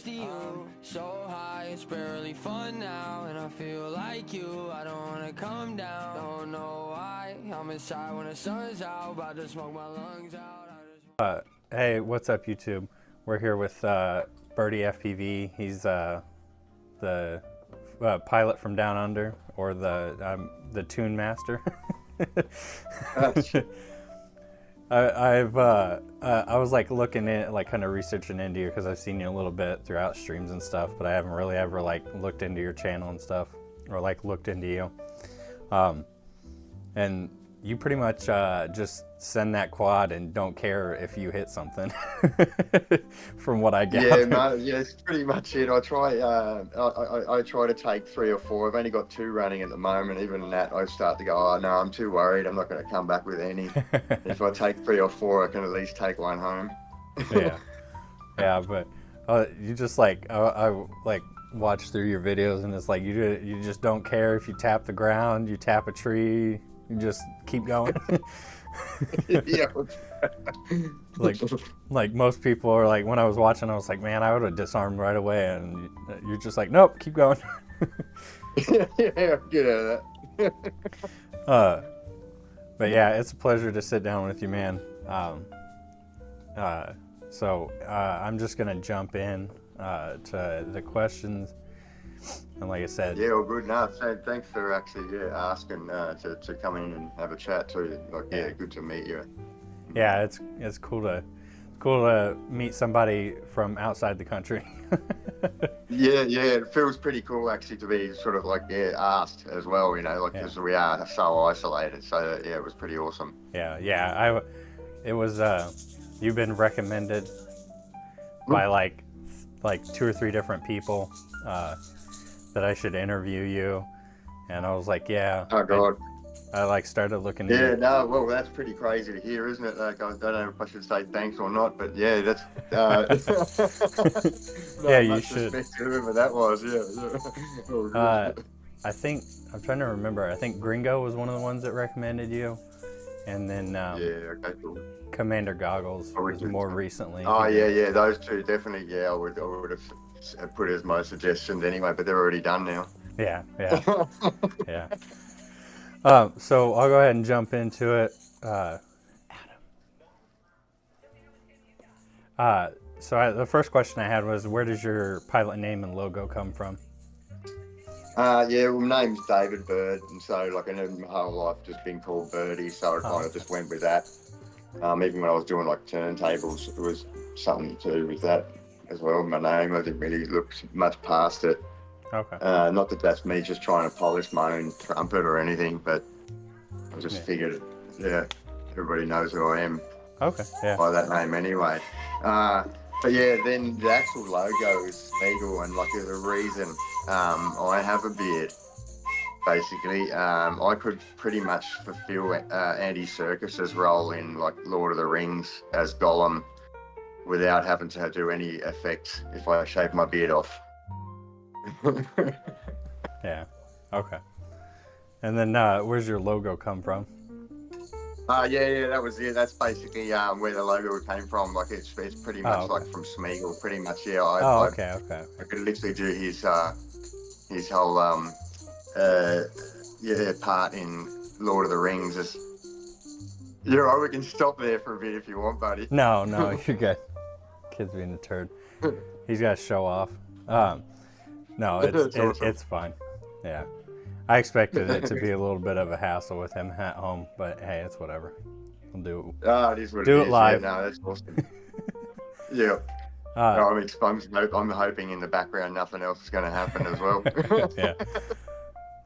to you. So high, it's barely fun now, and I feel like you. I don't wanna come down, don't know why. I'm inside when the sun's out, about to smoke my lungs out. Hey, what's up, YouTube? We're here with BirdyFPV. He's the pilot from down under, or the tune master. I was like looking in, like kind of researching into you because I've seen you a little bit throughout streams and stuff, but I haven't really ever like looked into your channel and stuff, or like looked into you. And you pretty much just send that quad and don't care if you hit something. From what I gather. Yeah, no, yeah, it's pretty much it. I try to take 3 or 4. I've only got 2 running at the moment. Even in that, I start to go, oh no, I'm too worried. I'm not going to come back with any. If I take 3 or 4, I can at least take 1 home. Yeah, but you just like I like watch through your videos, and it's like you just don't care if you tap the ground, you tap a tree, you just keep going. Yeah. like most people are like, when I was watching, I was like, man, I would have disarmed right away, and you're just like, nope, keep going. Yeah, get out of that. But yeah, it's a pleasure to sit down with you, man. So I'm just gonna jump in to the questions, and like I said, yeah, well, good. No, so thanks for actually asking to come in and have a chat too. Like, yeah, good to meet you. Yeah, it's cool to meet somebody from outside the country. Yeah, it feels pretty cool actually to be sort of like asked as well, you know, like because we are so isolated. So yeah, it was pretty awesome. Yeah. It was you've been recommended by like 2 or 3 different people that I should interview you, and I was like, yeah. Oh God. I like started looking. Yeah, no, well, that's pretty crazy to hear, isn't it? Like, I don't know if I should say thanks or not, but yeah, that's. Yeah, you should. Whoever that was, yeah. I think I'm trying to remember. I think Gringo was one of the ones that recommended you, and then yeah, okay, cool. Commander Goggles was more recently. Oh yeah, those 2 definitely. Yeah, I would have put as my suggestions anyway, but they're already done now. Yeah. So I'll go ahead and jump into it. The first question I had was, where does your pilot name and logo come from? Yeah, well, my name's David Bird, and so like I know my whole life just been called Birdy, so I kind of just went with that. Even when I was doing like turntables, it was something to do with that as well. My name, I didn't really look much past it. Okay. Not that that's me just trying to polish my own trumpet or anything, but I just figured, everybody knows who I am. Okay. Yeah. By that name anyway. But yeah, then the actual logo is Smeagol, and like there's a reason. I have a beard. Basically, I could pretty much fulfill Andy Serkis's role in like Lord of the Rings as Gollum without having to do any effects if I shave my beard off. Yeah. Okay. And then where's your logo come from? Yeah, that was it. That's basically where the logo came from. Like it's pretty much like from Smeagol, pretty much. Yeah. Okay. I could literally do his whole part in Lord of the Rings. We can stop there for a bit if you want, buddy. No, you're good. Kid's being a turd. He's got to show off. No, it's fine. Yeah. I expected it to be a little bit of a hassle with him at home, but hey, it's whatever. We'll do it. It is what do it it is. live. Yeah, no, that's awesome. Yeah. I'm hoping in the background nothing else is going to happen as well. Yeah.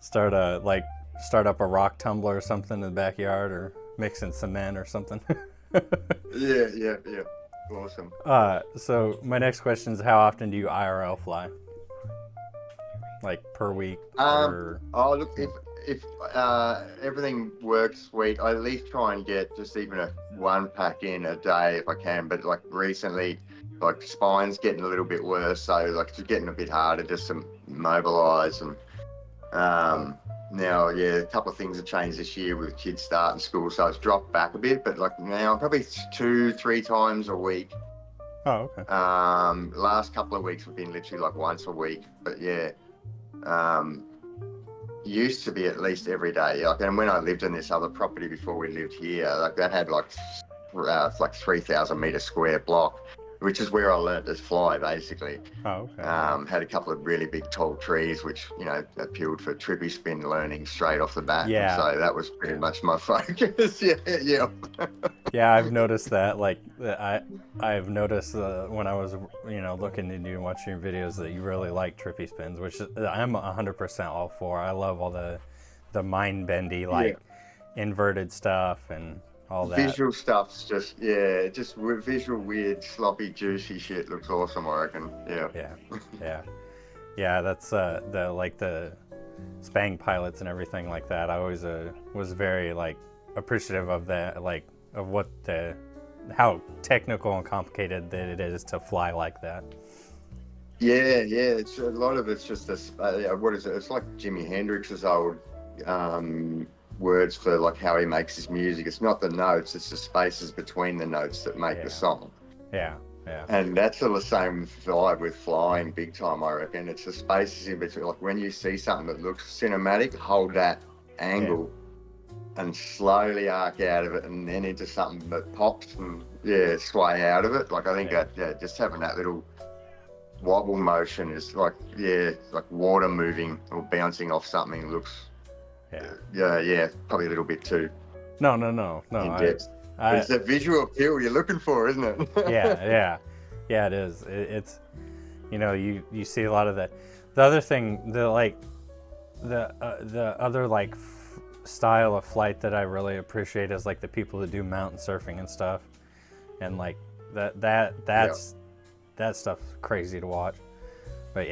Start up a rock tumbler or something in the backyard, or mixing cement or something. Yeah. Awesome. So my next question is, how often do you IRL fly? Like per week? Or... Oh, look, if everything works sweet, I at least try and get just even 1 pack in a day if I can. But like recently, like spine's getting a little bit worse, so like it's getting a bit harder just to mobilise. And now, a couple of things have changed this year with kids starting school, so it's dropped back a bit. But like now, probably 2-3 times a week Oh, okay. Last couple of weeks have been literally like once a week, but yeah, used to be at least every day. Like, and when I lived in this other property before we lived here, like that had like 3,000 meter square block, which is where I learnt to fly basically. Oh, okay. Had a couple of really big tall trees, which, you know, appealed for trippy spin learning straight off the bat. Yeah. And so that was pretty much my focus. Yeah. Yeah, I've noticed that. Like, I've noticed when I was, you know, looking into you and watching your videos that you really like trippy spins, which I'm 100% all for. I love all the mind bendy, like inverted stuff and all that. Visual stuff's just visual, weird, sloppy, juicy shit looks awesome, I reckon. Yeah. That's the Spang pilots and everything like that. I always was very like appreciative of that, like of how technical and complicated that it is to fly like that. Yeah. It's a lot of it's just what is it? It's like Jimi Hendrix's old words for like how he makes his music. It's not the notes, it's the spaces between the notes that make the song. Yeah. And that's the same vibe with flying big time, I reckon. It's the spaces in between. Like when you see something that looks cinematic, hold that angle and slowly arc out of it and then into something that pops and sway out of it. Like I think that just having that little wobble motion is like water moving or bouncing off something looks probably a little bit too no in depth. It's the visual appeal you're looking for, isn't it? yeah it is. It's, you know, you see a lot of that. The other thing, the other like style of flight that I really appreciate is like the people that do mountain surfing and stuff, and like that stuff's crazy to watch. But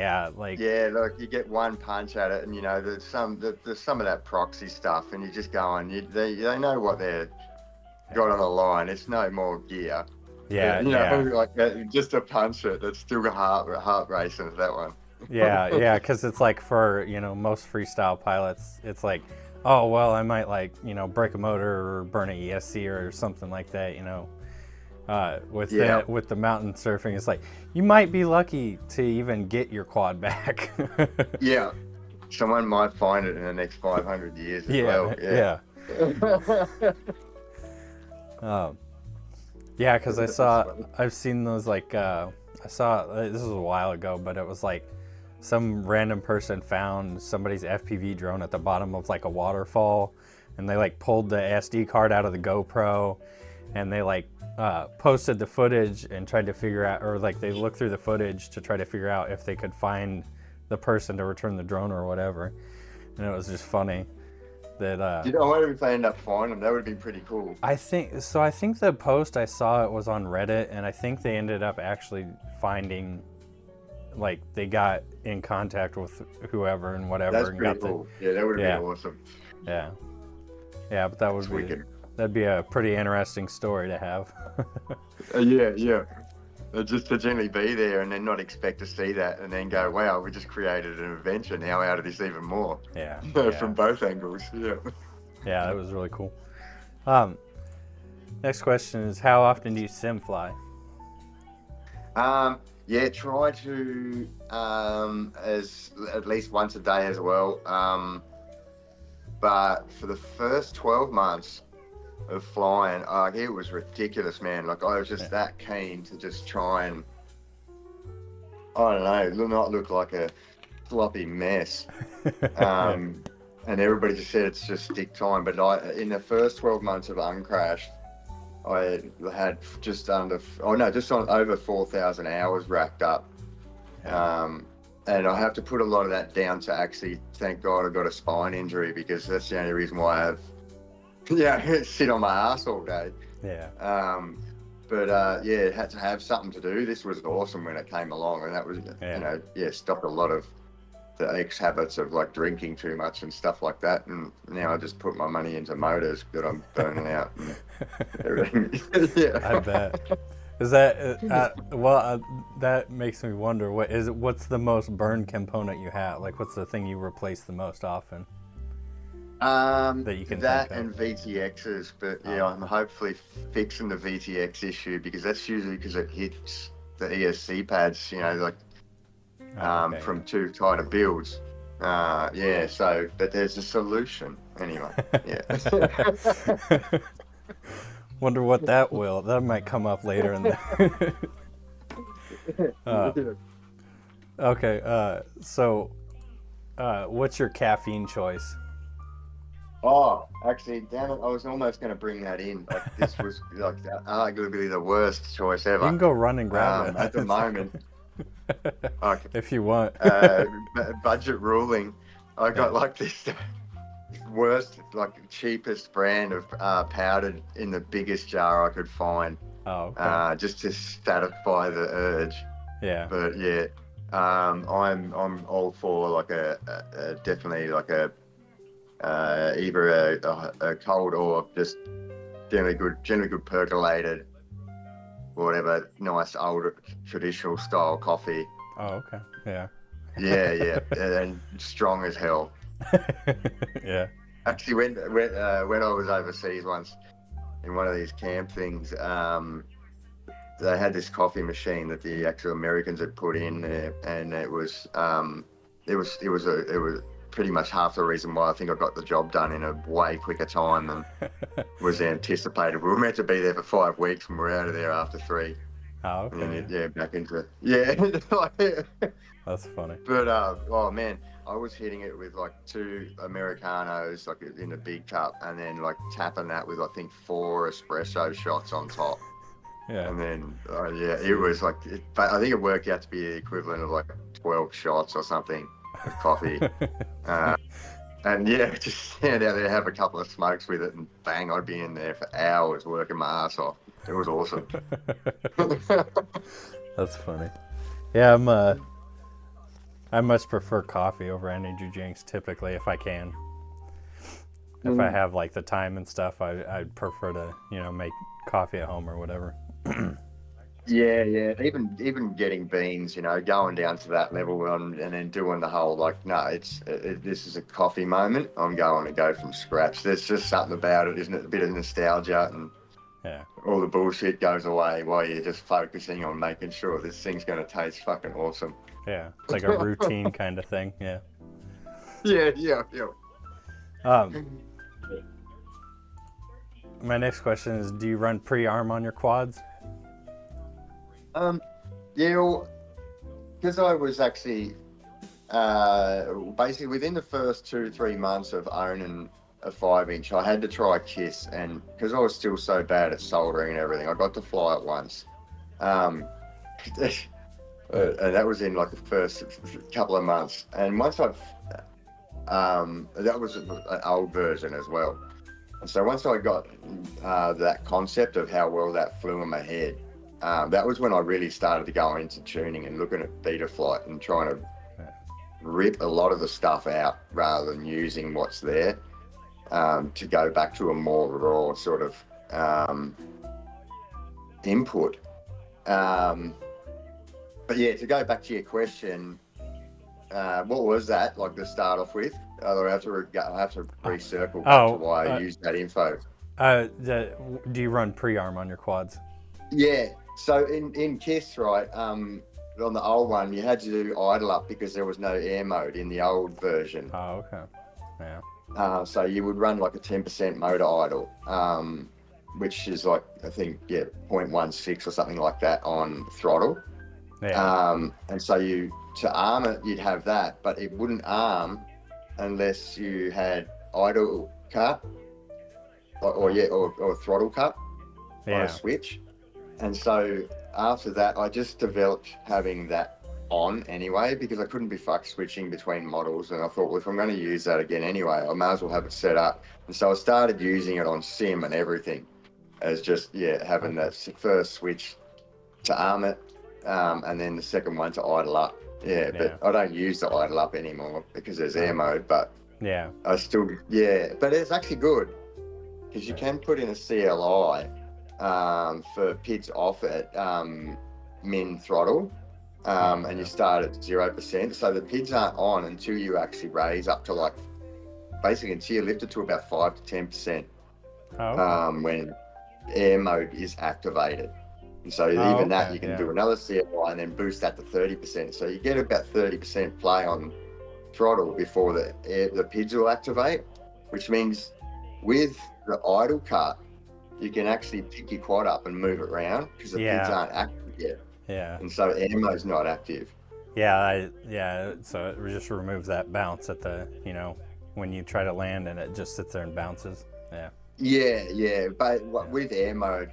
look, you get one punch at it, and you know there's some of that proxy stuff, and you just go on. They know what they're got on the line. It's no more gear. Like just a punch it. That's still heart racing. That one. Because it's like for, you know, most freestyle pilots, it's like, oh well, I might like, you know, break a motor or burn an ESC or something like that, you know. With the mountain surfing, it's like you might be lucky to even get your quad back. Someone might find it in the next 500 years as well. Because I've seen those, like I saw, this was a while ago, but it was like some random person found somebody's FPV drone at the bottom of like a waterfall, and they like pulled the SD card out of the GoPro, and they like posted the footage and tried to figure out, or like they looked through the footage to try to figure out if they could find the person to return the drone or whatever. And it was just funny that I wonder if they end up finding them. That would be pretty cool. I think the post I saw, it was on Reddit, and I think they ended up actually finding, like they got in contact with whoever and whatever. That's and pretty cool. That would have been awesome. But that'd be a pretty interesting story to have. Just to generally be there and then not expect to see that, and then go, wow, we just created an adventure now out of this even more. From both angles. That was really cool. Next question is, how often do you sim fly? Try to as at least once a day as well. But for the first 12 months of flying, it was ridiculous, man. Like I was just that keen to just try and, I don't know, not look like a sloppy mess. And everybody just said it's just stick time. But in the first 12 months of Uncrashed, I had just on over 4,000 hours racked up. And I have to put a lot of that down to actually, thank God I got a spine injury, because that's the only reason why I've sit on my ass all day. Had to have something to do. This was awesome when it came along, and that was stopped a lot of the ex-habits of like drinking too much and stuff like that. And now I just put my money into motors that I'm burning out and everything. I bet. Is that that makes me wonder, what's the most burned component you have? Like, what's the thing you replace the most often? That you can that and VTXs, but I'm hopefully fixing the VTX issue, because that's usually because it hits the ESC pads, you know, like Okay, from two kind of builds. Yeah, so but there's a solution anyway. Yeah. Wonder what that might come up later in the. Okay, so what's your caffeine choice? Oh, actually, damn it! I was almost going to bring that in. Like this was like arguably the worst choice ever. You can go run and grab it at the moment. Okay. If you want. Budget ruling. I got like this worst, like cheapest brand of powdered in the biggest jar I could find. Oh, okay. Just to satisfy the urge. Yeah. But yeah, I'm all for like a definitely like a either a cold or just generally good percolated, whatever, nice old traditional style coffee. Oh, okay. Yeah. Yeah, and strong as hell. Yeah. Actually, when I was overseas once in one of these camp things, they had this coffee machine that the actual Americans had put in there, and it was pretty much half the reason why I think I got the job done in a way quicker time than was anticipated. We were meant to be there for 5 weeks, and we're out of there after 3. Oh, okay. And then, back into That's funny. But oh man, I was hitting it with like 2 Americanos, like in a big cup, and then like tapping that with I think 4 espresso shots on top. Yeah. And then it was like, but I think it worked out to be the equivalent of like 12 shots or something of coffee. And yeah, just stand out there, have a couple of smokes with it, and bang, I'd be in there for hours working my ass off. It was awesome. That's funny. Yeah, I much prefer coffee over energy drinks typically if I can. If I have like the time and stuff, I'd prefer to, make coffee at home or whatever. Yeah. Even getting beans, going down to that level and then doing the whole like, no, this is a coffee moment. I'm going to go from scratch. There's just something about it, isn't it? A bit of nostalgia, and all the bullshit goes away while you're just focusing on making sure this thing's going to taste fucking awesome. Yeah, it's like a routine kind of thing. Yeah. Yeah. My next question is, do you run pre-arm on your quads? Yeah, because I was actually basically within the first 2-3 months of owning a 5-inch, I had to try KISS, and because I was still so bad at soldering and everything, I got to fly it once. And that was in like the first couple of months. And once that was an old version as well. And so once I got that concept of how well that flew in my head, that was when I really started to go into tuning and looking at Betaflight and trying to rip a lot of the stuff out rather than using what's there, to go back to a more raw sort of input. But yeah, to go back to your question, what was that like to start off with? I have to recircle back to why I used that info. Do you run pre-arm on your quads? Yeah. So in KISS, right, on the old one, you had to do idle up because there was no air mode in the old version. Oh, okay. Yeah. So you would run like a 10% motor idle, which is like, I think, 0.16 or something like that on throttle. Yeah. And so to arm it, you'd have that, but it wouldn't arm unless you had idle cut or throttle cut on a switch. And so after that, I just developed having that on anyway, because I couldn't be fucked switching between models. And I thought, well, if I'm going to use that again anyway, I may as well have it set up. And so I started using it on sim and everything as just, having that first switch to arm it, and then the second one to idle up. But I don't use the idle up anymore because there's air mode, but I still, but it's actually good because you can put in a CLI for PIDs off at min throttle, and you start at 0%. So the PIDs aren't on until you actually raise up to like, basically until you lift it to about 5 to 10%, when air mode is activated. And so even that, okay, you can yeah. do another CLI and then boost that to 30%. So you get about 30% play on throttle before the PIDs will activate, which means with the idle cut, you can actually pick your quad up and move it around because the PIDs aren't active yet. Yeah. And so ammo's not active. Yeah, so it just removes that bounce at the, when you try to land and it just sits there and bounces. Yeah. Yeah. But with air mode,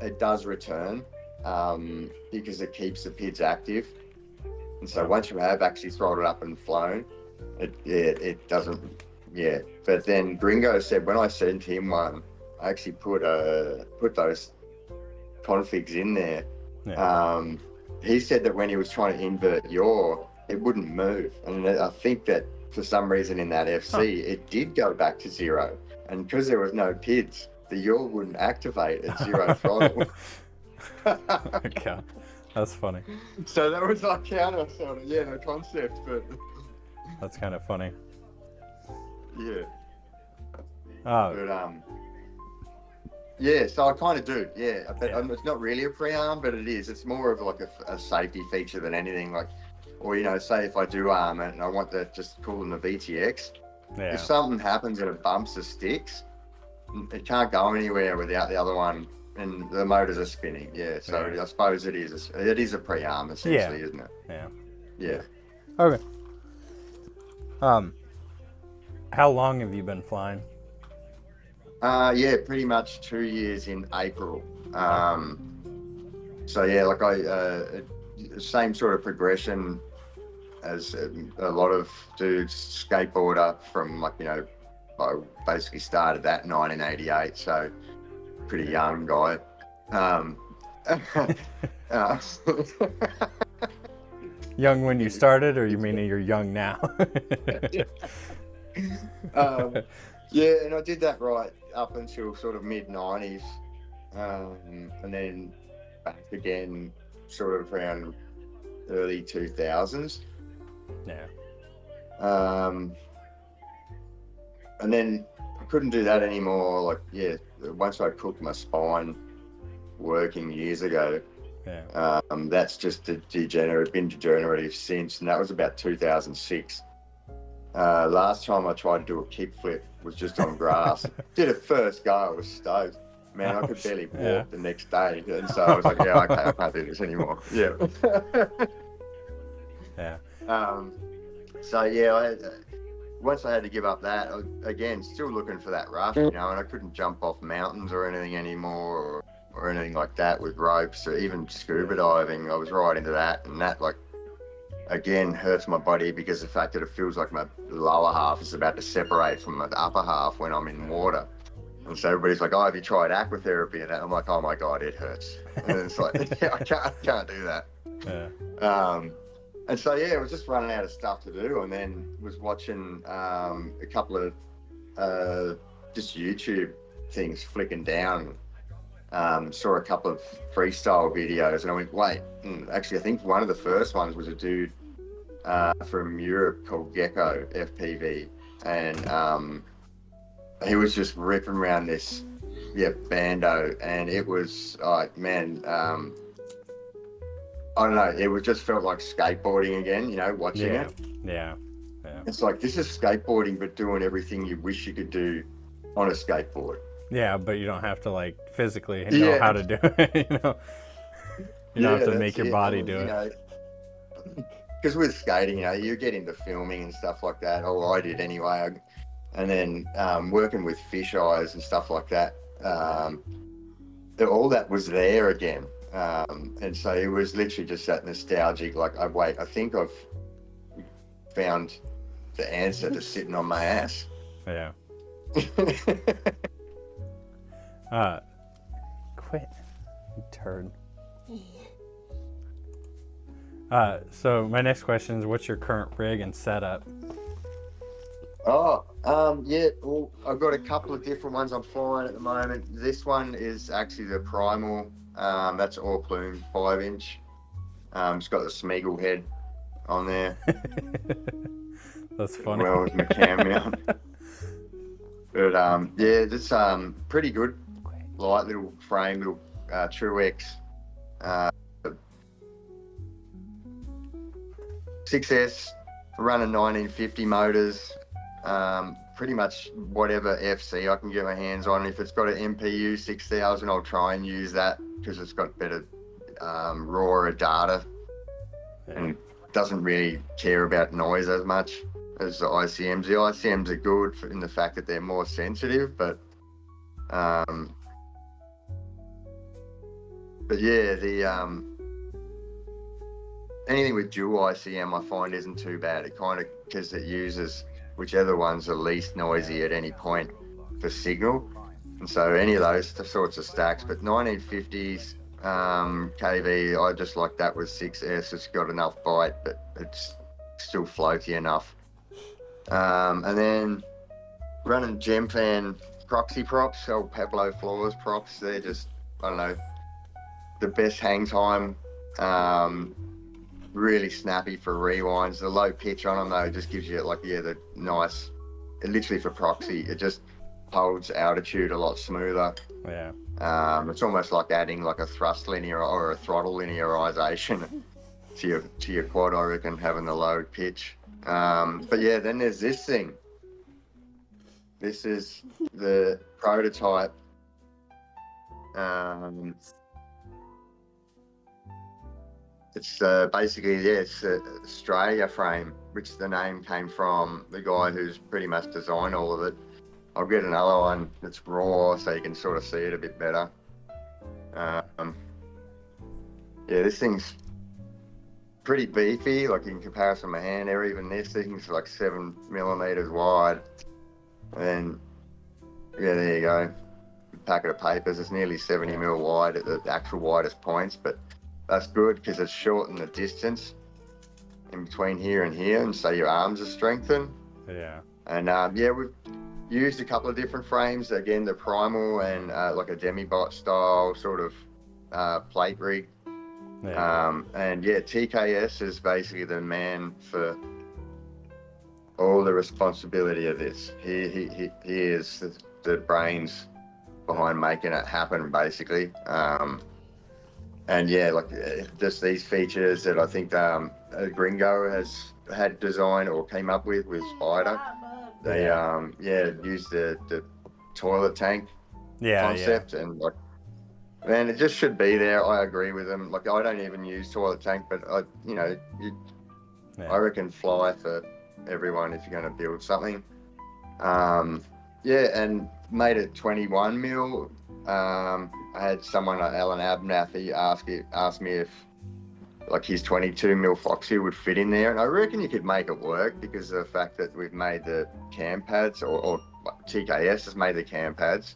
it does return because it keeps the PIDs active. And so once you have actually throttled up and flown, it doesn't, yeah. But then Gringo said, when I sent him one, I actually put those configs in there. Yeah. He said that when he was trying to invert yaw, it wouldn't move. And I think that for some reason in that FC, it did go back to 0. And because there was no PIDs, the yaw wouldn't activate at 0 throttle. Okay. That's funny. So that was like counter sort of, no concept, but That's kind of funny. yeah. Oh, But so I kind of do, but it's not really a pre-arm, but it is. It's more of like a safety feature than anything. Like, or say if I do arm it and I want that just cooling the VTX, if something happens and it bumps the sticks, it can't go anywhere without the other one, and the motors are spinning. So I suppose it is a pre-arm essentially, isn't it? Yeah. Okay. How long have you been flying? Pretty much 2 years in April. So like same sort of progression as a lot of dudes skateboarder from I basically started that in 1988, so pretty young guy. Young when you started, or you mean you're young now? And I did that right up until sort of mid-90s, and then back again sort of around early 2000s. And then I couldn't do that anymore. Once I cooked my spine working years ago, that's just been degenerative since, and that was about 2006. Last time I tried to do a kickflip was just on grass. Did it first go, I was stoked. Man, I could barely walk the next day. And so I was like, okay, I can't do this anymore. Once I had to give up that, again, still looking for that rush, and I couldn't jump off mountains or anything anymore, or anything like that with ropes, or even scuba diving. I was right into that, and that, again, hurts my body because the fact that it feels like my lower half is about to separate from my upper half when I'm in water. And so everybody's like, have you tried aquatherapy? And I'm like, oh my God, it hurts. And it's like, I can't do that. And so, I was just running out of stuff to do, and then was watching a couple of just YouTube things flicking down. Saw a couple of freestyle videos, and I went, wait, actually I think one of the first ones was a dude from Europe called Gecko FPV, and he was just ripping around this bando, and it was man, I don't know, it just felt like skateboarding again, watching it. It's like, this is skateboarding, but doing everything you wish you could do on a skateboard. Yeah, but you don't have to physically know how to do it. You don't have to make your body do it. Because with skating, you get into filming and stuff like that. Oh, I did anyway. And then working with fish eyes and stuff like that. All that was there again. And so it was literally just that nostalgic. I think I've found the answer to sitting on my ass. Yeah. Quit, you turd. So my next question is, what's your current rig and setup? Well, I've got a couple of different ones I'm flying at the moment. This one is actually the Primal. That's all plume, 5-inch. It's got the Smeagol head on there. That's funny. Well, with my cam mount. But it's pretty good. Light little frame, little True X 6S, running 1950 motors. Pretty much whatever FC I can get my hands on. If it's got an MPU 6000, I'll try and use that because it's got better raw data and doesn't really care about noise as much as the ICMs. The ICMs are good in the fact that they're more sensitive, but yeah, the anything with dual ICM I find isn't too bad. It kind of, because it uses whichever one's the least noisy at any point for signal. And so any of those sorts of stacks, but 1950s KV, I just like that with 6S. It's got enough bite, but it's still floaty enough. And then running Gemfan proxy props, old Pablo Flores props, they're just, I don't know, the best hang time. Really snappy for rewinds. The low pitch on them though just gives you like, yeah, the nice, literally for proxy, it just holds altitude a lot smoother. Yeah. It's almost like adding like a thrust linear or a throttle linearization to your quad, I reckon, having the low pitch. But yeah, then there's this thing. This is the prototype. It's basically, yeah, it's a Straya Frame, which the name came from the guy who's pretty much designed all of it. I'll get another one that's raw so you can sort of see it a bit better. Yeah, this thing's pretty beefy, like in comparison to my hand there. Even this thing's like 7 millimeters wide. And yeah, there you go. Packet of papers. It's nearly 70 mil wide at the actual widest points, but that's good because it's shortened the distance in between here and here, and so your arms are strengthened. Yeah. And yeah, we've used a couple of different frames. Again, the primal and like a demi-bot style sort of plate rig. Yeah. And yeah, TKS is basically the man for all the responsibility of this. He is the brains behind making it happen, basically. And yeah, like just these features that I think Gringo has had designed or came up with Spider. They used the toilet tank concept, and like, man, it just should be there. I agree with them. Like, I don't even use toilet tank, but I reckon fly for everyone if you're going to build something. Yeah, and made it 21 mil. I had someone like Alan Abnath, he asked me if like his 22 mil Foxy would fit in there, and I reckon you could make it work because of the fact that we've made the cam pads, or TKS has made the cam pads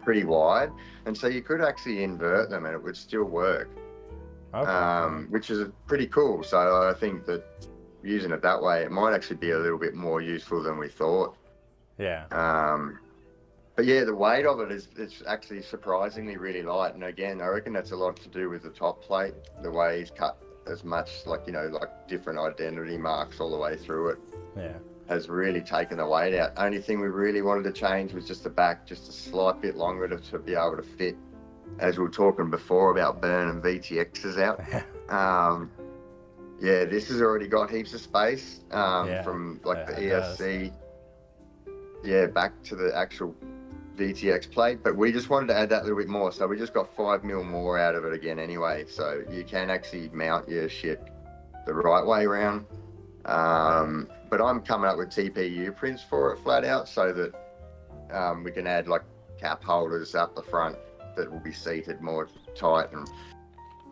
pretty wide, and so you could actually invert them and it would still work. Okay. Which is pretty cool. So I think that using it that way, it might actually be a little bit more useful than we thought. Yeah. But yeah, the weight of it it's actually surprisingly really light. And again, I reckon that's a lot to do with the top plate, the way he's cut as much, like, you know, like different identity marks all the way through it. Yeah. Has really taken the weight out. Only thing we really wanted to change was just the back, just a slight bit longer to be able to fit, as we were talking before about burning VTXs out. Yeah, this has already got heaps of space from like the ESC back to the actual VTX plate, but we just wanted to add that little bit more, so we just got 5 mil more out of it again anyway, so you can actually mount your shit the right way around. But I'm coming up with TPU prints for it flat out, so that we can add like cap holders up the front that will be seated more tight and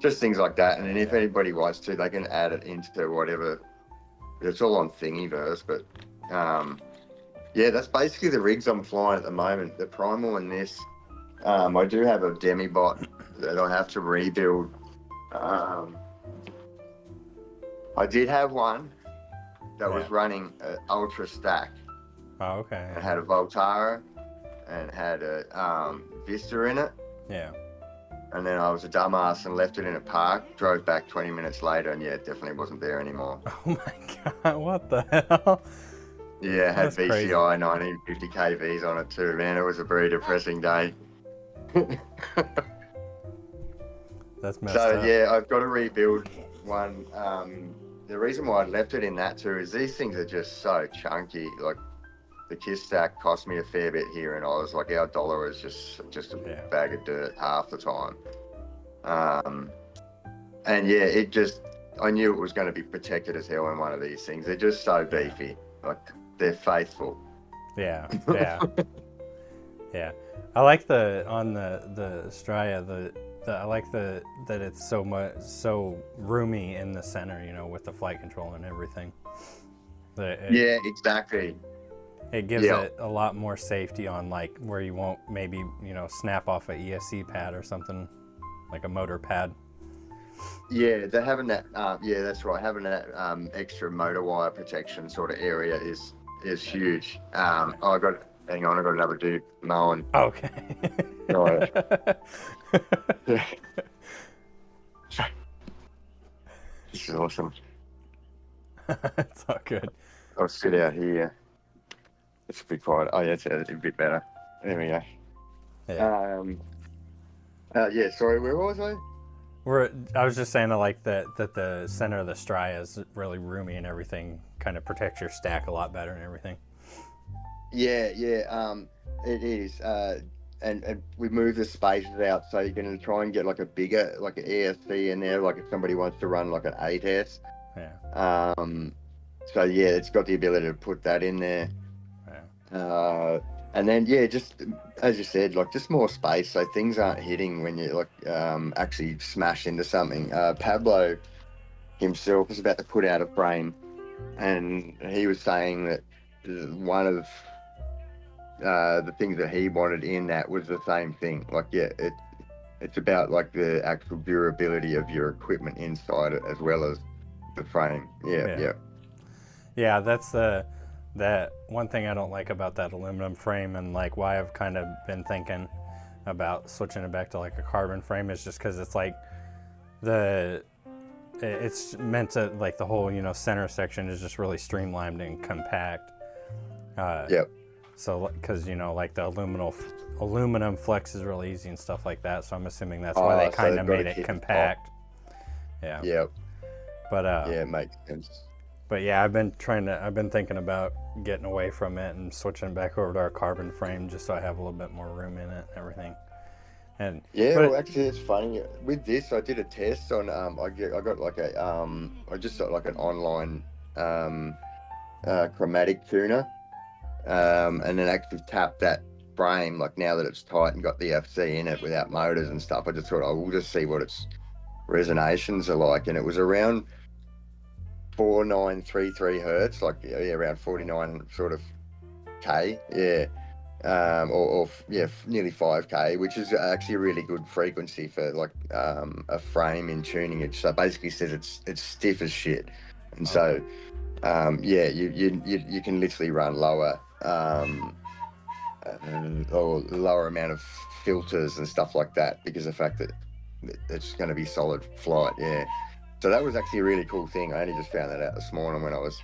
just things like that. And then if anybody wants to, they can add it into whatever. It's all on Thingiverse, but yeah, that's basically the rigs I'm flying at the moment. The primal and this. I do have a demi-bot that I have to rebuild. I did have one that was running an Ultra Stack. Oh, okay. It had a Voltara and had a Vista in it. Yeah. And then I was a dumbass and left it in a park, drove back 20 minutes later, and yeah, it definitely wasn't there anymore. Oh my God, what the hell? Yeah, it had That's VCI crazy. 1950 KVs on it too, man. It was a very depressing day. That's messed So up. yeah, I've got to rebuild one. The reason why I left it in that too is these things are just so chunky. Like the kiss stack cost me a fair bit here, and I was like, our dollar is just a bag of dirt half the time. And yeah, I knew it was going to be protected as hell in one of these things. They're just so beefy. Like they're faithful. Yeah. Yeah. I like on the Straya, I like that it's so roomy in the center, you know, with the flight control and everything. Yeah, exactly. It gives it a lot more safety on like where you won't maybe, you know, snap off a ESC pad or something, like a motor pad. Yeah, they're having that. Yeah, that's right. Having that extra motor wire protection sort of area is huge. Hang on, I got another dude mowing. Okay. Right. Yeah. This is awesome. It's all good. I'll sit out here. It's a bit quiet. Oh yeah, it's a bit better. There we go. Yeah. Yeah. Sorry, where was I? I was just saying I like that the center of the Straya is really roomy and everything kind of protects your stack a lot better and everything. Yeah, it is. And we move the spaces out so you're going to try and get like a bigger, like an ESC in there, like if somebody wants to run like an 8S. Yeah. So yeah, it's got the ability to put that in there. Yeah. And then just as you said, like just more space, so things aren't hitting when you like actually smash into something. Pablo himself was about to put out a frame, and he was saying that one of the things that he wanted in that was the same thing. Like it's about like the actual durability of your equipment inside it as well as the frame. Yeah. That's that one thing I don't like about that aluminum frame, and like why I've kind of been thinking about switching it back to like a carbon frame, is just because it's like it's meant to, like, the whole, you know, center section is just really streamlined and compact. So because, you know, like the aluminum flex is really easy and stuff like that, so I'm assuming that's why they kind of made it compact. But yeah, it makes sense. But yeah, I've been thinking about getting away from it and switching back over to our carbon frame just so I have a little bit more room in it and everything. And actually, it's funny with this. I did a test on. I got like I just got like an online chromatic tuner, and then actually tapped that frame. Like now that it's tight and got the FC in it without motors and stuff, I just thought I will just see what its resonations are like, and it was around 4933 hertz, like around 49 sort of K, nearly 5K, which is actually a really good frequency for like a frame in tuning. It so basically says it's stiff as shit, and so you can literally run lower or lower amount of filters and stuff like that because of the fact that it's going to be solid flight. So that was actually a really cool thing. I only just found that out this morning when I was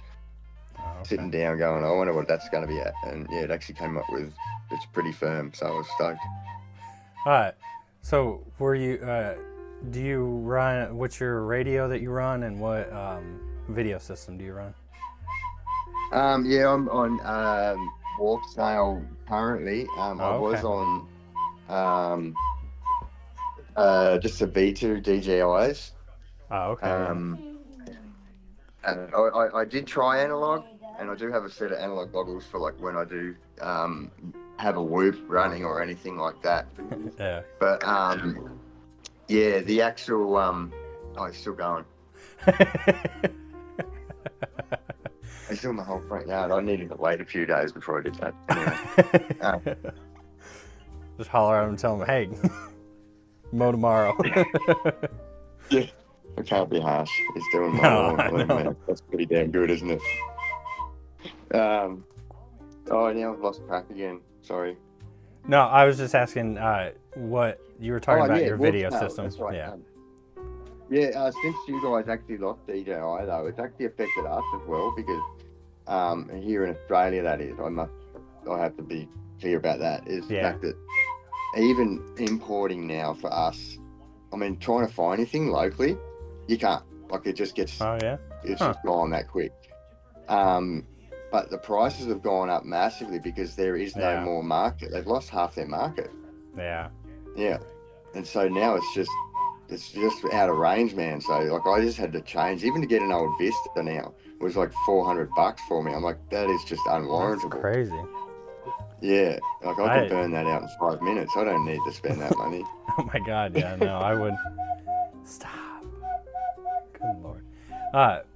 sitting down going, I wonder what that's going to be at. And yeah, it actually came up with, it's pretty firm. So I was stoked. All right. So were you, do you run, what's your radio that you run, and what video system do you run? I'm on Walk Snail currently. I was on just a V2 DJIs. Oh, okay. And I did try analog, and I do have a set of analog goggles for like when I do have a whoop running or anything like that. Yeah. But the actual it's still going. It's still my whole front yard. I needed to wait a few days before I did that. Anyway. Just holler at him and tell him, hey, mow tomorrow. Yeah. I can't be harsh. He's doing my lawn. That's pretty damn good, isn't it? Now I've lost track again. Sorry. No, I was just asking what you were talking about, your video system. That's right. Yeah. Since you guys actually lost DJI, though, it's actually affected us as well because here in Australia, that is, I have to be clear about that, is the fact that even importing now for us I mean, trying to find anything locally, you can't. Like, it just gets, Oh yeah. it's just gone that quick. But the prices have gone up massively because there is no more market. They've lost half their market. Yeah. Yeah. And so now it's just out of range, man. So like I just had to change. Even to get an old Vista now was like $400 for me. I'm like, that is just unwarrantable. That's crazy. Yeah. Like I could burn that out in 5 minutes. I don't need to spend that money. Oh my God, yeah, no, I would. Stop. Good Lord. That's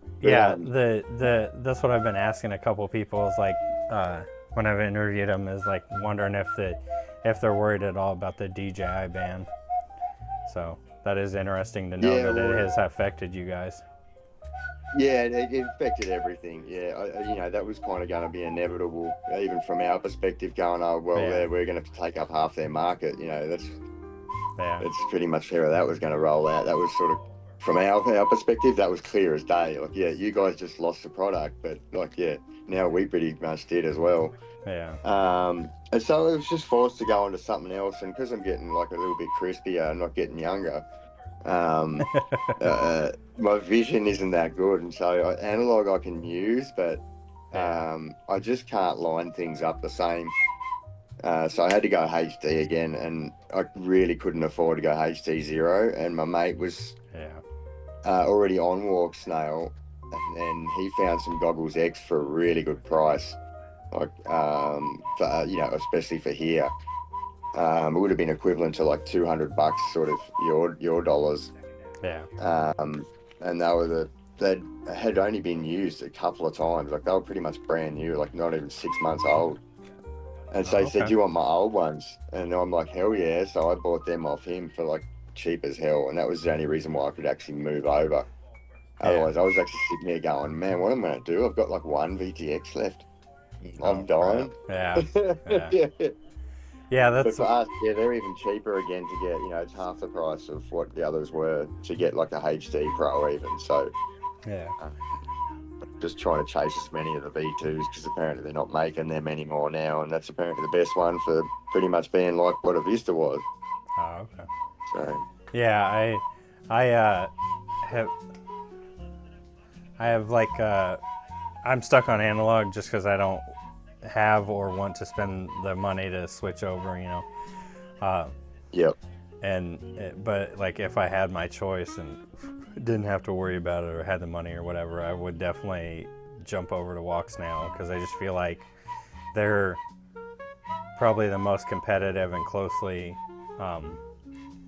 what I've been asking a couple people is like, when I've interviewed them, is like wondering if they're worried at all about the DJI ban. So that is interesting to know that it has affected you guys. Yeah, it affected everything. Yeah, that was kind of going to be inevitable, even from our perspective. Going, oh well, we're going to take up half their market. That's pretty much how that was going to roll out. That was sort of, from our perspective, that was clear as day. Like, yeah, you guys just lost the product, but like, yeah, now we pretty much did as well. Yeah. And so it was just forced to go on to something else. And because I'm getting like a little bit crispier, I'm not getting younger. My vision isn't that good, and so analog I can use, but I just can't line things up the same. So I had to go HD again, and I really couldn't afford to go HD 0. And my mate was already on Walk Snail, and then he found some Goggles X for a really good price, like especially for here. It would have been equivalent to like $200, sort of your dollars. Yeah. And they had only been used a couple of times. Like, they were pretty much brand new, like not even 6 months old. And so he said, do you want my old ones? And I'm like, hell yeah. So I bought them off him for like cheap as hell. And that was the only reason why I could actually move over. Otherwise, I was actually sitting there going, man, what am I going to do? I've got like one VTX left. I'm dying. Yeah. Yeah. Yeah, that's. But for us, they're even cheaper again to get. It's half the price of what the others were to get like a HD Pro even. So just trying to chase as many of the V2s because apparently they're not making them anymore now, and that's apparently the best one for pretty much being like what a Vista was. Oh, okay. So yeah, I have like I'm stuck on analog just because I don't have or want to spend the money to switch over, Yep. But like if I had my choice and didn't have to worry about it or had the money or whatever, I would definitely jump over to Walk Snail because I just feel like they're probably the most competitive and closely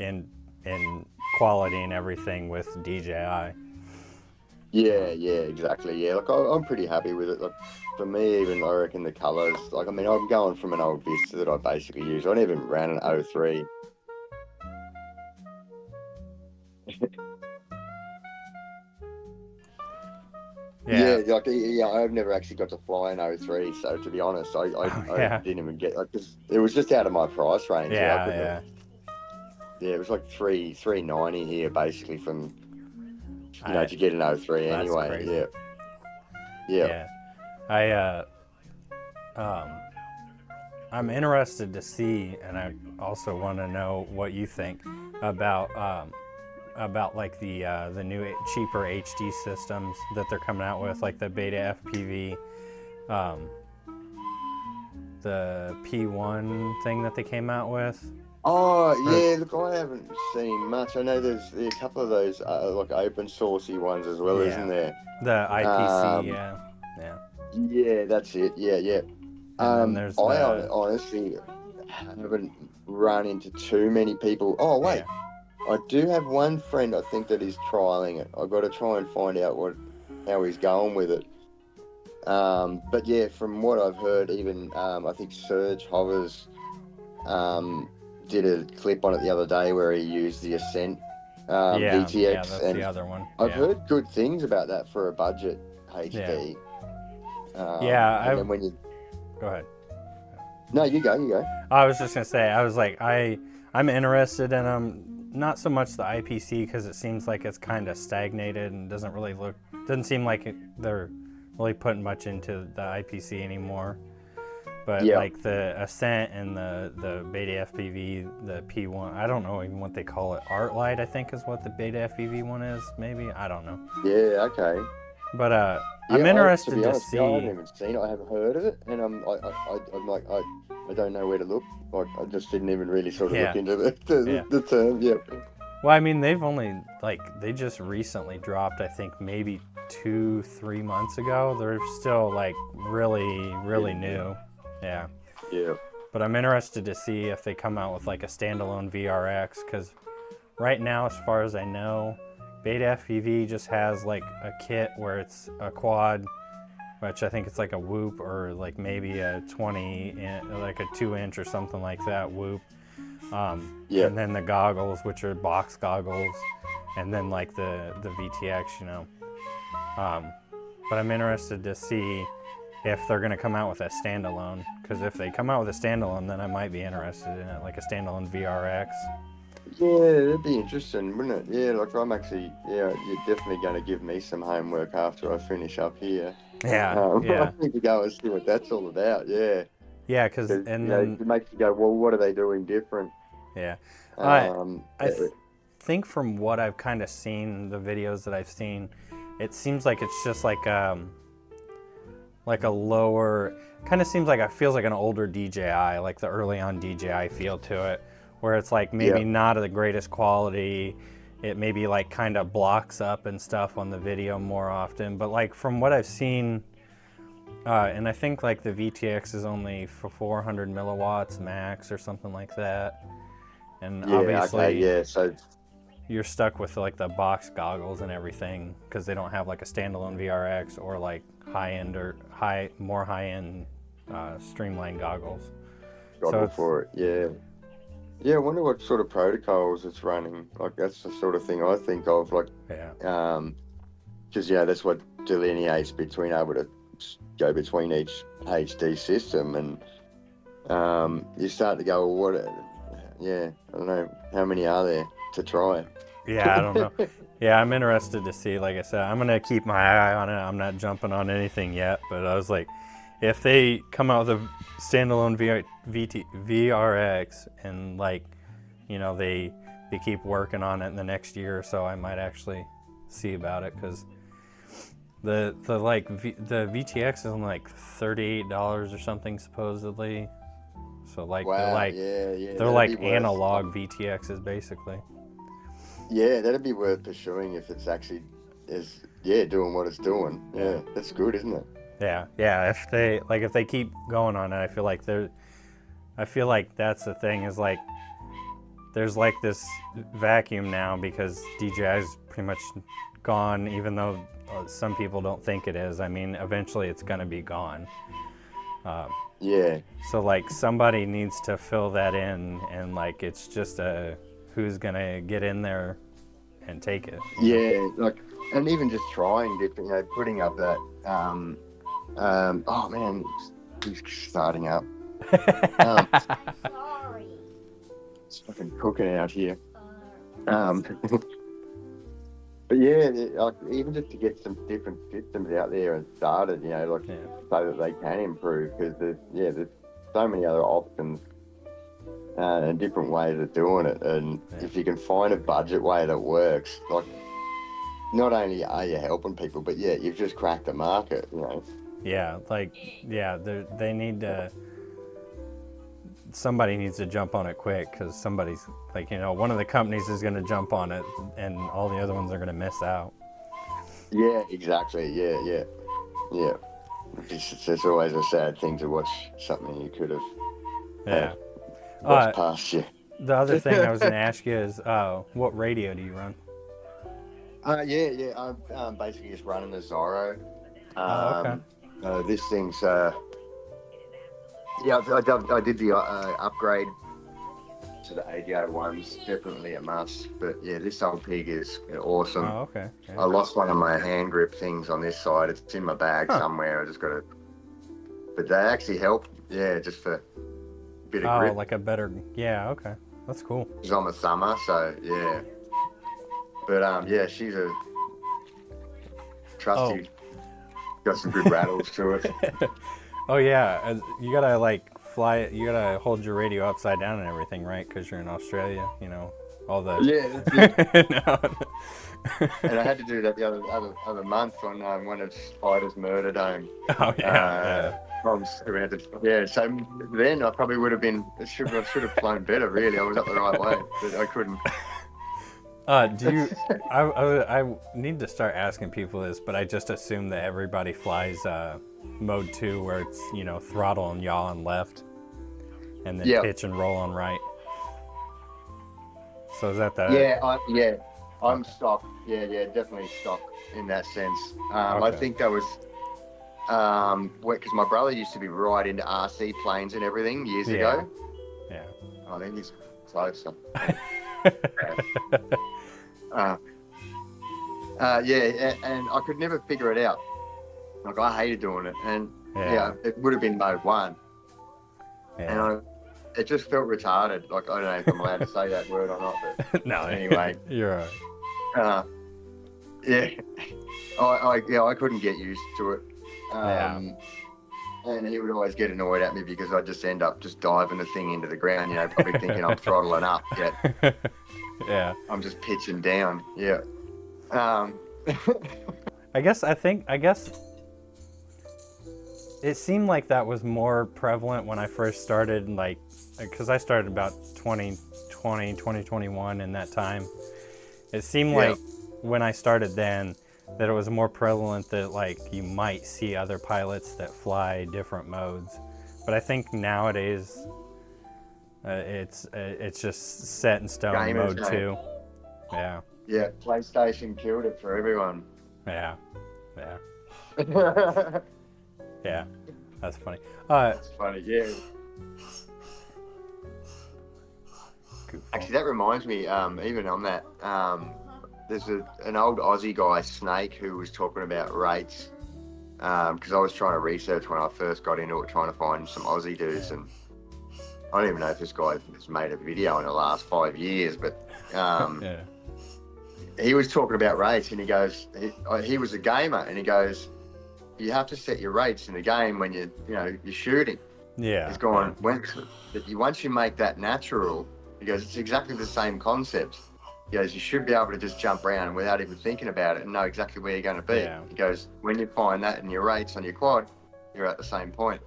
in quality and everything with DJI. Yeah, exactly. Yeah, like I'm pretty happy with it. Like for me, even I reckon the colours. Like, I mean, I'm going from an old Vista that I basically use. I never ran an 03. I've never actually got to fly an 03. So to be honest, I didn't even get like, cause it was just out of my price range. Yeah, it was like $390 here basically from. To get an 03 anyway. Crazy. Yeah. I'm interested to see, and I also want to know what you think about like the new cheaper HD systems that they're coming out with, like the BirdyFPV, the P1 thing that they came out with. Oh, yeah, look, I haven't seen much. I know there's a couple of those, like, open sourcey ones as well, isn't there? The IPC, Yeah, that's it, yeah. And then there's I honestly haven't run into too many people. Oh, wait, I do have one friend, I think, that is trialling it. I've got to try and find out how he's going with it. But, yeah, from what I've heard, even, I think Serge Hovers, did a clip on it the other day where he used the Ascent VTX. Yeah, that's the other one. I've heard good things about that for a budget HD. And then when you go ahead. No, you go. I was just gonna say, I was like, I'm interested in them. Not so much the IPC because it seems like it's kind of stagnated and doesn't seem like they're really putting much into the IPC anymore. But Yeah. like the Ascent and the BirdyFPV, the P1, I don't know even what they call it. Art Light, I think, is what the BirdyFPV one is. Maybe, I don't know. Yeah. Okay. But Yeah, I'm interested to be honest, see. I haven't even seen it. I haven't heard of it, and I'm like I don't know where to look. Like I just didn't even really sort of Yeah. look into the term. Yeah. Well, I mean, they've only they just recently dropped. I think maybe 2-3 months ago. They're still like really new. Yeah. Yeah. But I'm interested to see if they come out with like a standalone VRX, because right now, as far as I know, BirdyFPV just has like a kit where it's a quad, which I think it's like a whoop, or like maybe a like a 2-inch or something like that whoop. Yeah. And then the goggles, which are box goggles, and then like the VTX, you know. But I'm interested to see if they're going to come out with a standalone, because if they come out with a standalone, then I might be interested in it, like a standalone VRX. Yeah, that'd be interesting, wouldn't it? Yeah, like I'm actually, you're definitely going to give me some homework after I finish up here. Yeah, yeah. I need to go and see what that's all about. Yeah. Yeah, because It makes you go, well, what are they doing different? Yeah. I think from what I've kind of seen, the videos that I've seen, it seems like it's just like a lower, kind of seems like it feels like an older DJI, like the early on DJI feel to it, where it's like maybe not of the greatest quality. It maybe like kind of blocks up and stuff on the video more often. But like from what I've seen, and I think like the VTX is only for 400 milliwatts max or something like that. And obviously, so you're stuck with like the box goggles and everything, because they don't have like a standalone VRX or like high-end or more high-end streamlined goggles. For it, yeah. Yeah, I wonder what sort of protocols it's running. Like that's the sort of thing I think of. Like, because that's what delineates between able to go between each HD system, and you start to go, well, I don't know, how many are there to try? Yeah, I don't know. Yeah, I'm interested to see. Like I said, I'm gonna keep my eye on it. I'm not jumping on anything yet, but I was like, if they come out with a standalone VRX and like, you know, they keep working on it in the next year or so, I might actually see about it, because the VTX is only like $38 or something supposedly. So like they're like analog VTXs basically. Yeah, that'd be worth pursuing if it's actually doing what it's doing. Yeah, that's good, isn't it? Yeah. If they keep going on it, I feel like that's the thing, is like there's like this vacuum now, because DJI's pretty much gone, even though some people don't think it is. I mean, eventually it's gonna be gone. So like somebody needs to fill that in, and like it's just who's gonna get in there and take it. Yeah, like, and even just trying different, putting up that. Oh man, he's starting up. Sorry. It's fucking cooking out here. But yeah, like even just to get some different systems out there and started, so that they can improve, because there's so many other options and different ways of doing it, and if you can find a budget way that works, like not only are you helping people, but you've just cracked the market, They need to. Somebody needs to jump on it quick, because somebody's like, one of the companies is going to jump on it, and all the other ones are going to miss out. Yeah, exactly. Yeah. It's always a sad thing to watch something you could have watched past you. The other thing I was going to ask you is, what radio do you run? I'm basically just running the Zorro. Okay. This thing's I did the upgrade to the ADO ones, definitely a must. But this old pig is awesome. Oh, okay. Yeah. I lost one of my hand grip things on this side. It's in my bag somewhere. I just got to. But they actually help. Yeah, just for a bit of grip. Oh, like a better. Yeah. Okay. That's cool. It's on the summer, so yeah. But she's a trusty. Got some good rattles to it. Oh yeah, you gotta like fly it. You gotta hold your radio upside down and everything, right? Because you're in Australia, you know, all the. Yeah, that's it. No. And I had to do that the other month on one of Spider's murder dome. Oh yeah, Yeah, so then I probably would have been. I should have flown better. Really, I was up the right way, but I couldn't. Do you? I need to start asking people this, but I just assume that everybody flies mode 2, where it's, you know, throttle and yaw on left, and then pitch and roll on right. So is that the? I'm stock. Yeah, definitely stock in that sense. Okay. I think that was because my brother used to be right into RC planes and everything years ago. Yeah. I think he's closer. And I could never figure it out. Like, I hated doing it, and it would have been mode 1. Yeah. And it just felt retarded. Like, I don't know if I'm allowed to say that word or not, but No. anyway. You're right. I couldn't get used to it. And he would always get annoyed at me because I'd just end up just diving the thing into the ground, you know, probably thinking I'm throttling up, yet Yeah. I'm just pitching down. Yeah. I guess it seemed like that was more prevalent when I first started, like, because I started about 2020, 2021 in that time. It seemed like when I started then that it was more prevalent that, like, you might see other pilots that fly different modes. But I think nowadays it's just set in stone, mode 2. Yeah. Yeah, PlayStation killed it for everyone. Yeah. Yeah, that's funny. That's funny, yeah. Actually, that reminds me, even on that, there's an old Aussie guy, Snake, who was talking about rates, because I was trying to research when I first got into it, trying to find some Aussie dudes, and I don't even know if this guy has made a video in the last 5 years, but he was talking about rates, and he goes, he was a gamer, and he goes, you have to set your rates in the game when you're shooting. Yeah. He's going, once you make that natural, he goes, it's exactly the same concept. He goes, you should be able to just jump around without even thinking about it and know exactly where you're going to be. Yeah. He goes, when you find that in your rates on your quad, you're at the same point.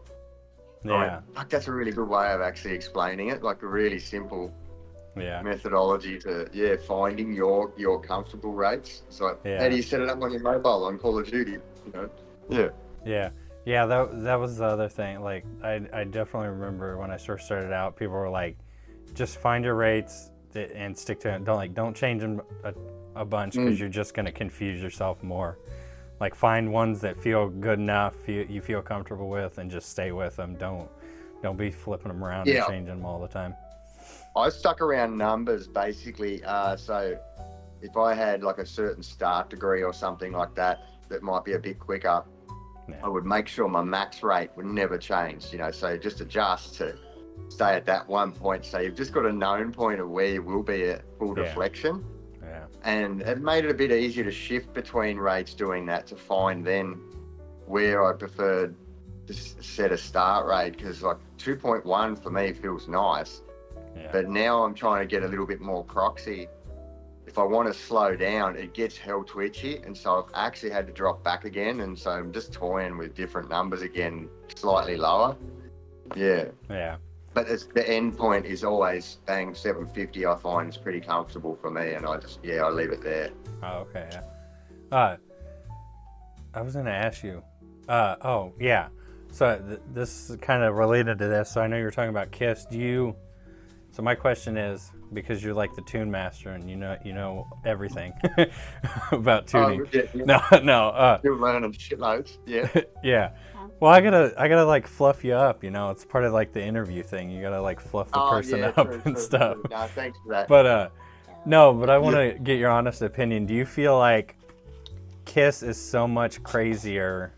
Yeah. Like, that's a really good way of actually explaining it, like a really simple methodology to finding your comfortable rates. It's like, how do you set it up on your mobile on Call of Duty? You know? Yeah. That was the other thing. Like, I definitely remember when I first started out, people were like, just find your rates and stick to it. Don't change them a bunch, because you're just going to confuse yourself more. Like, find ones that feel good enough, you feel comfortable with, and just stay with them. Don't be flipping them around and changing them all the time. I stuck around numbers basically. So if I had like a certain start degree or something like that might be a bit quicker, I would make sure my max rate would never change, so just adjust to stay at that one point. So you've just got a known point of where you will be at full deflection. Yeah. And it made it a bit easier to shift between rates doing that, to find then where I preferred to set a start rate, because like 2.1 for me feels nice. Yeah. But now I'm trying to get a little bit more proxy. If I want to slow down, it gets hell twitchy, and so I've actually had to drop back again, and so I'm just toying with different numbers again, slightly lower. Yeah. But the end point is always bang 750. I find is pretty comfortable for me, and I leave it there. Oh, okay. Yeah. I was gonna ask you. So this is kind of related to this. So I know you were talking about KISS. So my question is, because you're like the tune master and you know everything about tuning. No. You're learning shitloads. Yeah. Yeah. Well, I gotta like fluff you up. It's part of like the interview thing. You gotta like fluff the person up and stuff. True. No, thanks for that. But I want to get your honest opinion. Do you feel like KISS is so much crazier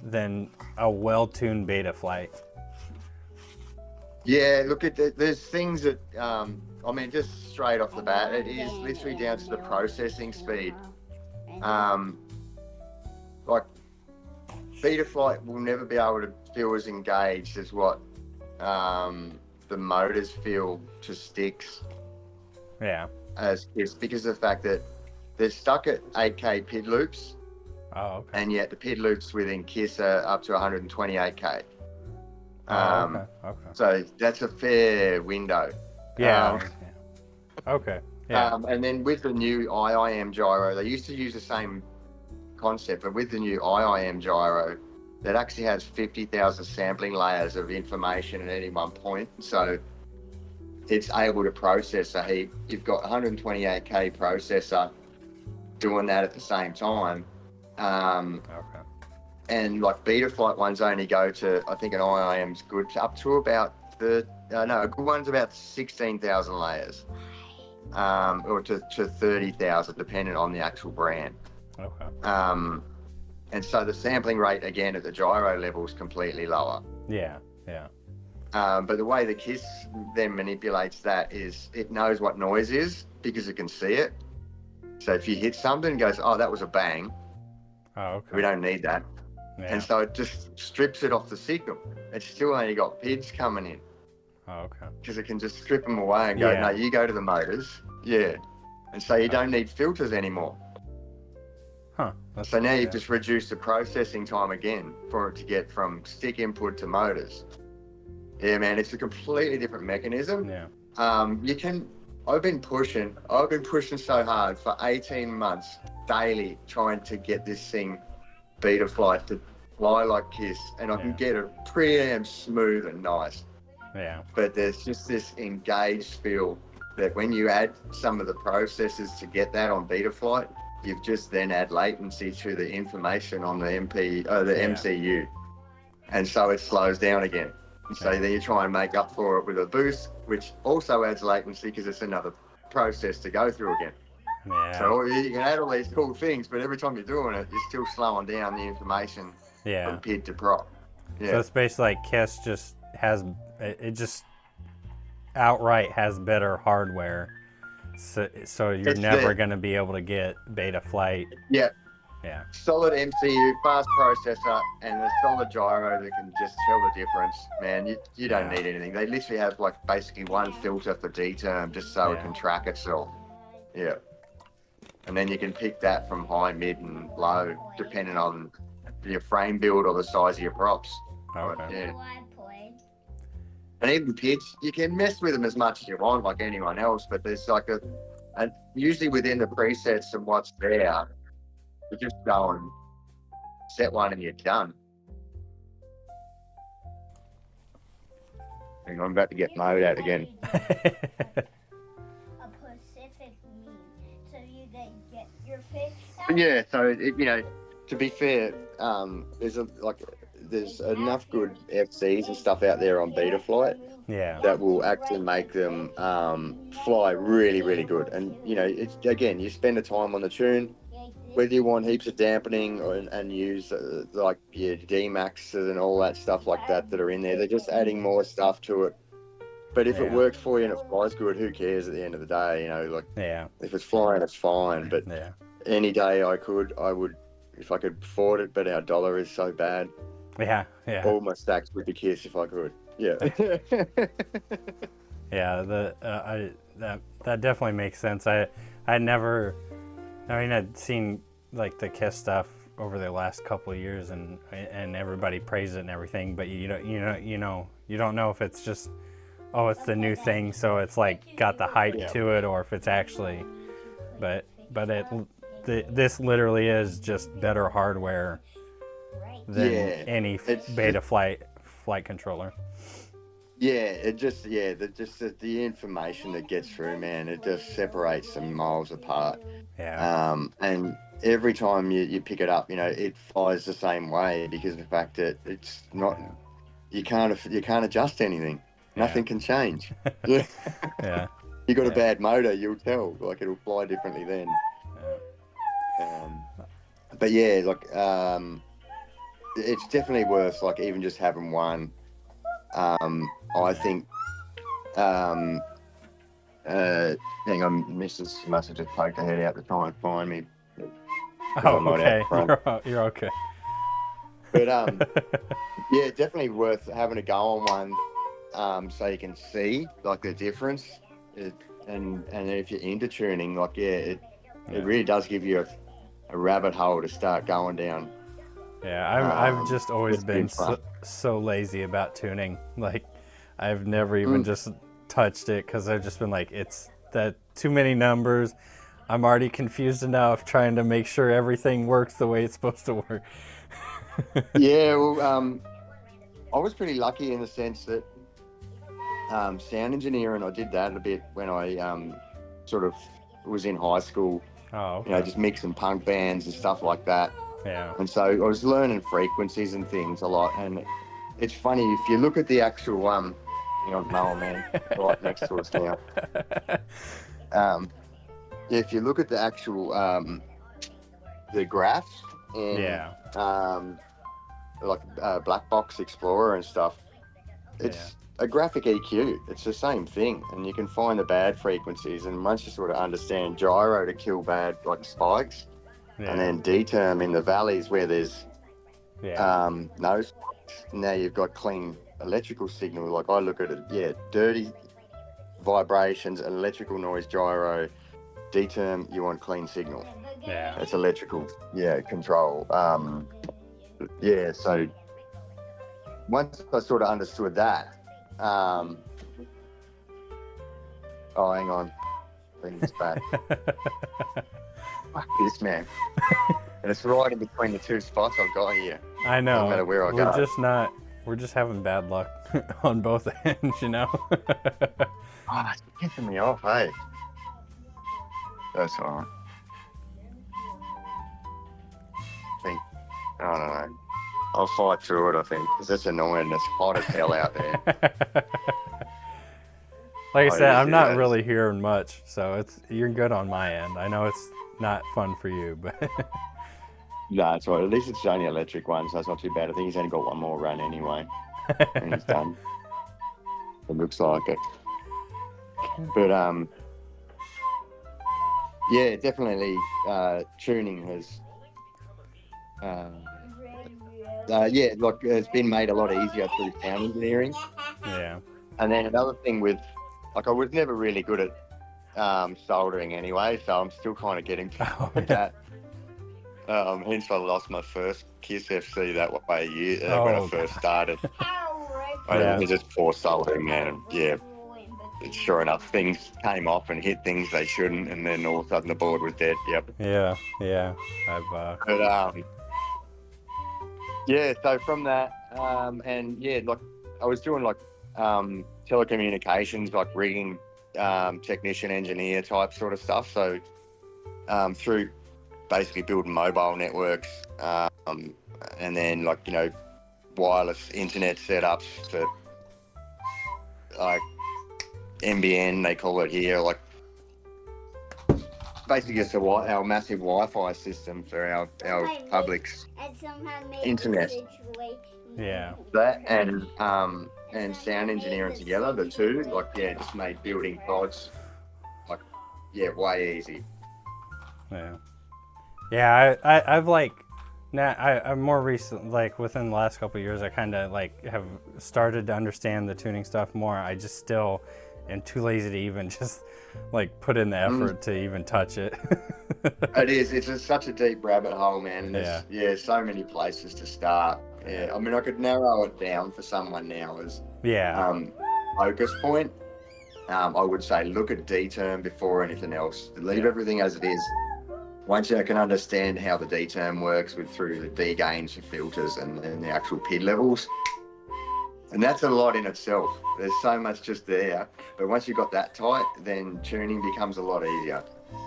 than a well-tuned beta flight? Yeah, look, there's things that, just straight off the bat, it is literally down to the processing speed. Like, BetaFlight will never be able to feel as engaged as what the motors feel to sticks. Yeah. As it's because of the fact that they're stuck at 8K PID loops. Oh, okay. And yet the PID loops within KISS are up to 128K. Okay. So that's a fair window. Yeah. Okay. Yeah. And then with the new IIM gyro, they used to use the same concept, but with the new IIM gyro, that actually has 50,000 sampling layers of information at any one point. So it's able to process a heap. You've got 128K processor doing that at the same time. Okay. And like BetaFlight ones only go to, I think an IIM's good up to about a good one's about 16,000 layers, or to 30,000, depending on the actual brand. Okay. And so the sampling rate again at the gyro level is completely lower. Yeah. But the way the KISS then manipulates that is it knows what noise is because it can see it. So if you hit something, it goes, oh, that was a bang. Oh, okay. We don't need that. Yeah. And so it just strips it off the signal. It's still only got PIDs coming in. Oh, okay. Because it can just strip them away and go, no, you go to the motors. Yeah. And so you don't need filters anymore. Huh. So now you've just reduced the processing time again for it to get from stick input to motors. Yeah, man, it's a completely different mechanism. Yeah. I've been pushing so hard for 18 months daily trying to get this thing BetaFlight to fly like KISS, and I can get it pretty damn smooth and nice. Yeah. But there's just this engaged feel that when you add some of the processors to get that on BetaFlight, you've just then add latency to the information on the MCU. And so it slows down again. And so then you try and make up for it with a boost, which also adds latency because it's another process to go through again. Yeah. So you can add all these cool things, but every time you're doing it, you're still slowing down the information from PID to prop. Yeah. So it's basically like KISS just has, it just outright has better hardware. So you're never going to be able to get BetaFlight. Yeah. Yeah. Solid MCU, fast processor, and a solid gyro that can just tell the difference. Man, you don't need anything. They literally have like basically one filter for D-term just so it can track itself. Yeah. And then you can pick that from high, mid, and low, depending on your frame build or the size of your props. Okay. Yeah. And even PIDs, you can mess with them as much as you want, like anyone else, but there's like and usually within the presets and what's there, you just go and set one and you're done. Hang on, I'm about to get mode out again. A Pacific mean, so you then get your fish. But yeah, so to be fair, there's enough good FCs and stuff out there on BetaFlight that will actually make them fly really, really good. And it's again, you spend the time on the tune. Whether you want heaps of dampening and use like your D-Maxes and all that stuff like that are in there, they're just adding more stuff to it. But if it works for you and it flies good, who cares at the end of the day? If it's flying, it's fine. But any day I would, if I could afford it. But our dollar is so bad. Yeah. All my stacks would be KISS if I could. Yeah. Yeah. That definitely makes sense. I'd seen like the KISS stuff over the last couple of years, and everybody praised it and everything, but you don't know if it's just it's the new thing, so it's like got the hype to it, or if it's actually, but this literally is just better hardware than any BetaFlight flight controller. Yeah, the information that gets through, man, it just separates them miles apart. Yeah. And every time you pick it up, it flies the same way because of the fact that it's not, you can't adjust anything. Nothing can change. Yeah. You got a bad motor, you'll tell. Like it'll fly differently then. But yeah, it's definitely worth like even just having one. I think, hang on, Mrs. must have just poked her head out to try and find me. Oh, okay. You're okay. But yeah, definitely worth having a go on one, so you can see like the difference. And if you're into tuning, like it really does give you a rabbit hole to start going down. Yeah, I've just always It's been fun. so lazy about tuning. Like, I've never even just touched it because I've just been like, it's that too many numbers. I'm already confused enough trying to make sure everything works the way it's supposed to work. Yeah, well, I was pretty lucky in the sense that sound engineering, I did that a bit when I sort of was in high school. Oh, okay. You know, just mixing punk bands and stuff like that. Yeah. And so I was learning frequencies and things a lot. And it's funny, if you look at the actual, hang on, no, man, right next to us now. If you look at the actual, the graphs in, like Black Box Explorer and stuff, it's a graphic EQ. It's the same thing. And you can find the bad frequencies. And once you sort of understand gyro to kill bad, like spikes, and then D-term in the valleys where there's no spikes, now you've got clean electrical signal. Like I look at it, dirty vibrations, electrical noise, gyro, D-term, you want clean signal. Yeah. It's electrical, control. So once I sort of understood that, oh, hang on, bring this back. Fuck this, man. And it's right in between the two spots I've got here. I know. No matter where I go. We're just having bad luck on both ends, you know? It's pissing me off, hey. That's all right. I don't know. I'll fight through it, I think, because it's annoying. It's hot as hell out there. Like I said, I'm not really hearing much, so you're good on my end. I know it's not fun for you, but No, it's right. At least it's only electric one, so it's not too bad. I think he's only got one more run anyway, and he's done. It looks like it. But yeah, definitely tuning has. Like it's been made a lot easier through sound engineering. Yeah. And then another thing with, like, I was never really good at soldering anyway, so I'm still kind of getting with that. Hence I lost my first KISS FC that way when I first started. I was just poor soldering, man. And sure enough, things came off and hit things they shouldn't, and then all of a sudden the board was dead. Yep. Yeah. So from that, like I was doing like telecommunications, like rigging, technician, engineer type sort of stuff. So through basically building mobile networks, and then like, you know, wireless internet setups for like NBN, they call it here, like basically just our massive Wi-Fi system for our public's internet. Yeah. That and sound engineering together, the two, like, just made building pods like, way easy. I've like, now I'm more recent, like within the last couple of years, I kind of like have started to understand the tuning stuff more. I just still am too lazy to even just like put in the effort to even touch it. It is. It's just such a deep rabbit hole, man. There's so many places to start. Yeah, I mean, I could narrow it down for someone now as focus point. I would say look at D-term before anything else. Leave everything as it is. Once you can understand how the D-term works through the D gains, filters, and the actual PID levels, and that's a lot in itself. There's so much just there. But once you've got that tight, then tuning becomes a lot easier.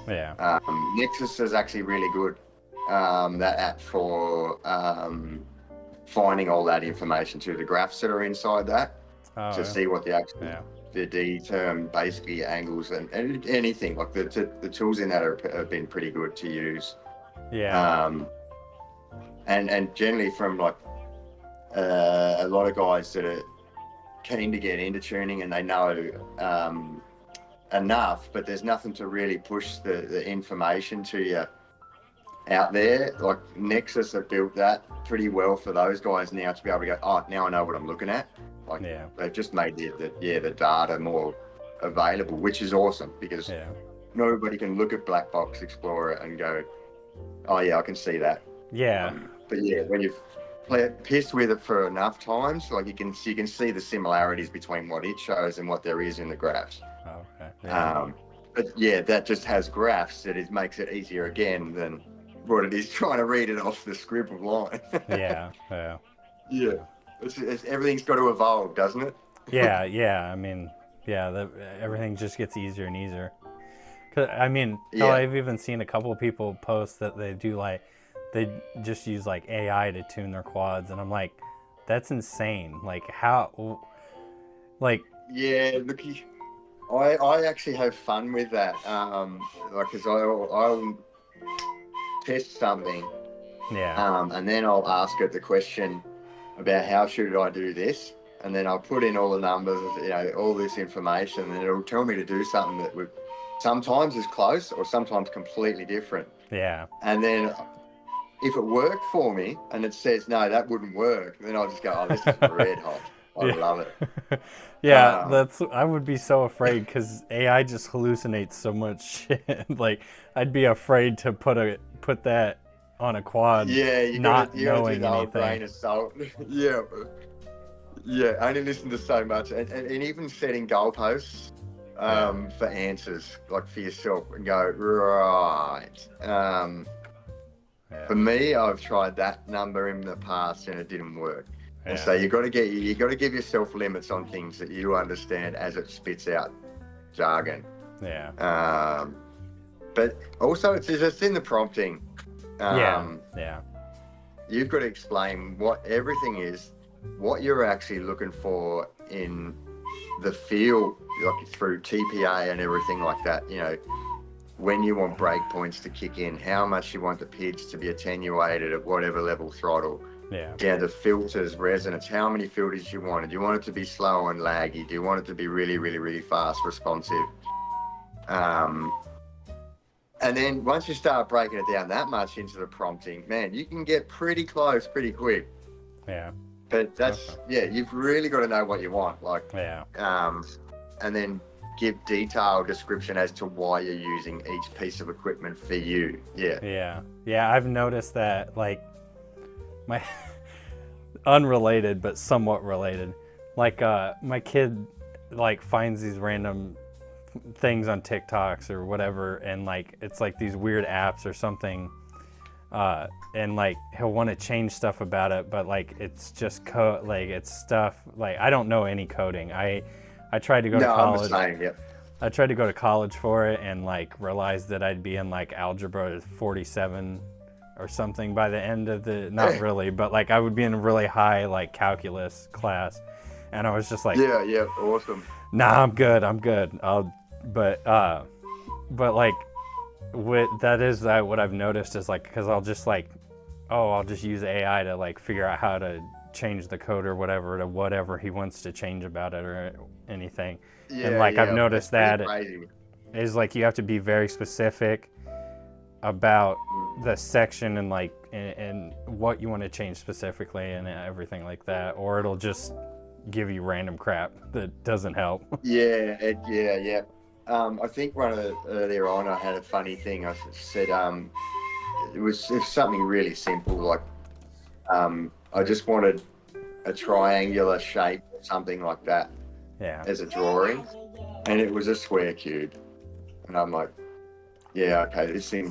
Yeah. Nexus is actually really good. That app for finding all that information to the graphs that are inside that to see what the actual the D-term basically angles and anything like the tools in that have been pretty good to use. And generally from like a lot of guys that are keen to get into tuning and they know enough, but there's nothing to really push the information to you out there. Like Nexus have built that pretty well for those guys now to be able to go, oh, now I know what I'm looking at. Like they've just made the data more available, which is awesome because nobody can look at Black Box Explorer and go, oh yeah, I can see that. Yeah. But yeah, when you've pissed with it for enough times, like you can see the similarities between what it shows and what there is in the graphs. Oh, okay. Yeah. But yeah, that just has graphs that it makes it easier again than what it is trying to read it off the scribbled line. Yeah. It's everything's got to evolve, doesn't it? Yeah. I mean, everything just gets easier and easier. 'Cause, I mean, I've even seen a couple of people post that they do they just use AI to tune their quads, and I'm like, that's insane. Like how, yeah, look, I actually have fun with that. Because I'll test something, and then I'll ask it the question about how should I do this, and then I'll put in all the numbers, all this information, and it'll tell me to do something that would sometimes is close or sometimes completely different. Yeah. And then if it worked for me and it says, no, that wouldn't work, then I'll just go, oh, this is red hot. I love it. I would be so afraid because AI just hallucinates so much shit. Like, I'd be afraid to put that on a quad. Yeah, you not gotta knowing do the anything. Brain of salt. Yeah, only listen to so much, and even setting goalposts for answers, like for yourself, and go right. For me, I've tried that number in the past and it didn't work. And so you got to give yourself limits on things that you understand as it spits out jargon. Yeah. But also it's in the prompting. You've got to explain what everything is, what you're actually looking for in the field, like through TPA and everything like that. When you want breakpoints to kick in, how much you want the pitch to be attenuated at whatever level throttle. The filters, resonance, how many filters you want. Do you want it to be slow and laggy? Do you want it to be really, really, really fast, responsive? And then once you start breaking it down that much into the prompting, man, you can get pretty close pretty quick. Yeah. But that's, you've really got to know what you want. And then give detailed description as to why you're using each piece of equipment for you. Yeah, I've noticed that, my unrelated but somewhat related, my kid finds these random things on TikToks or whatever, and it's these weird apps or something, and he'll want to change stuff about it, but it's just code, it's stuff I don't know any coding. I tried to go to college. I tried to go to college for it and realized that I'd be in algebra 47 or something by the end of the, not really, but I would be in a really high calculus class, and I was just awesome. Nah, I'm good. But what I've noticed is because I'll just I'll just use AI to figure out how to change the code or whatever to whatever he wants to change about it or anything. I've noticed that is you have to be very specific about the section and and what you want to change specifically and everything like that, or it'll just give you random crap that doesn't help. I think earlier on I had a funny thing. I said it was something really simple, I just wanted a triangular shape or something like that as a drawing, and it was a square cube, and I'm like, okay, this thing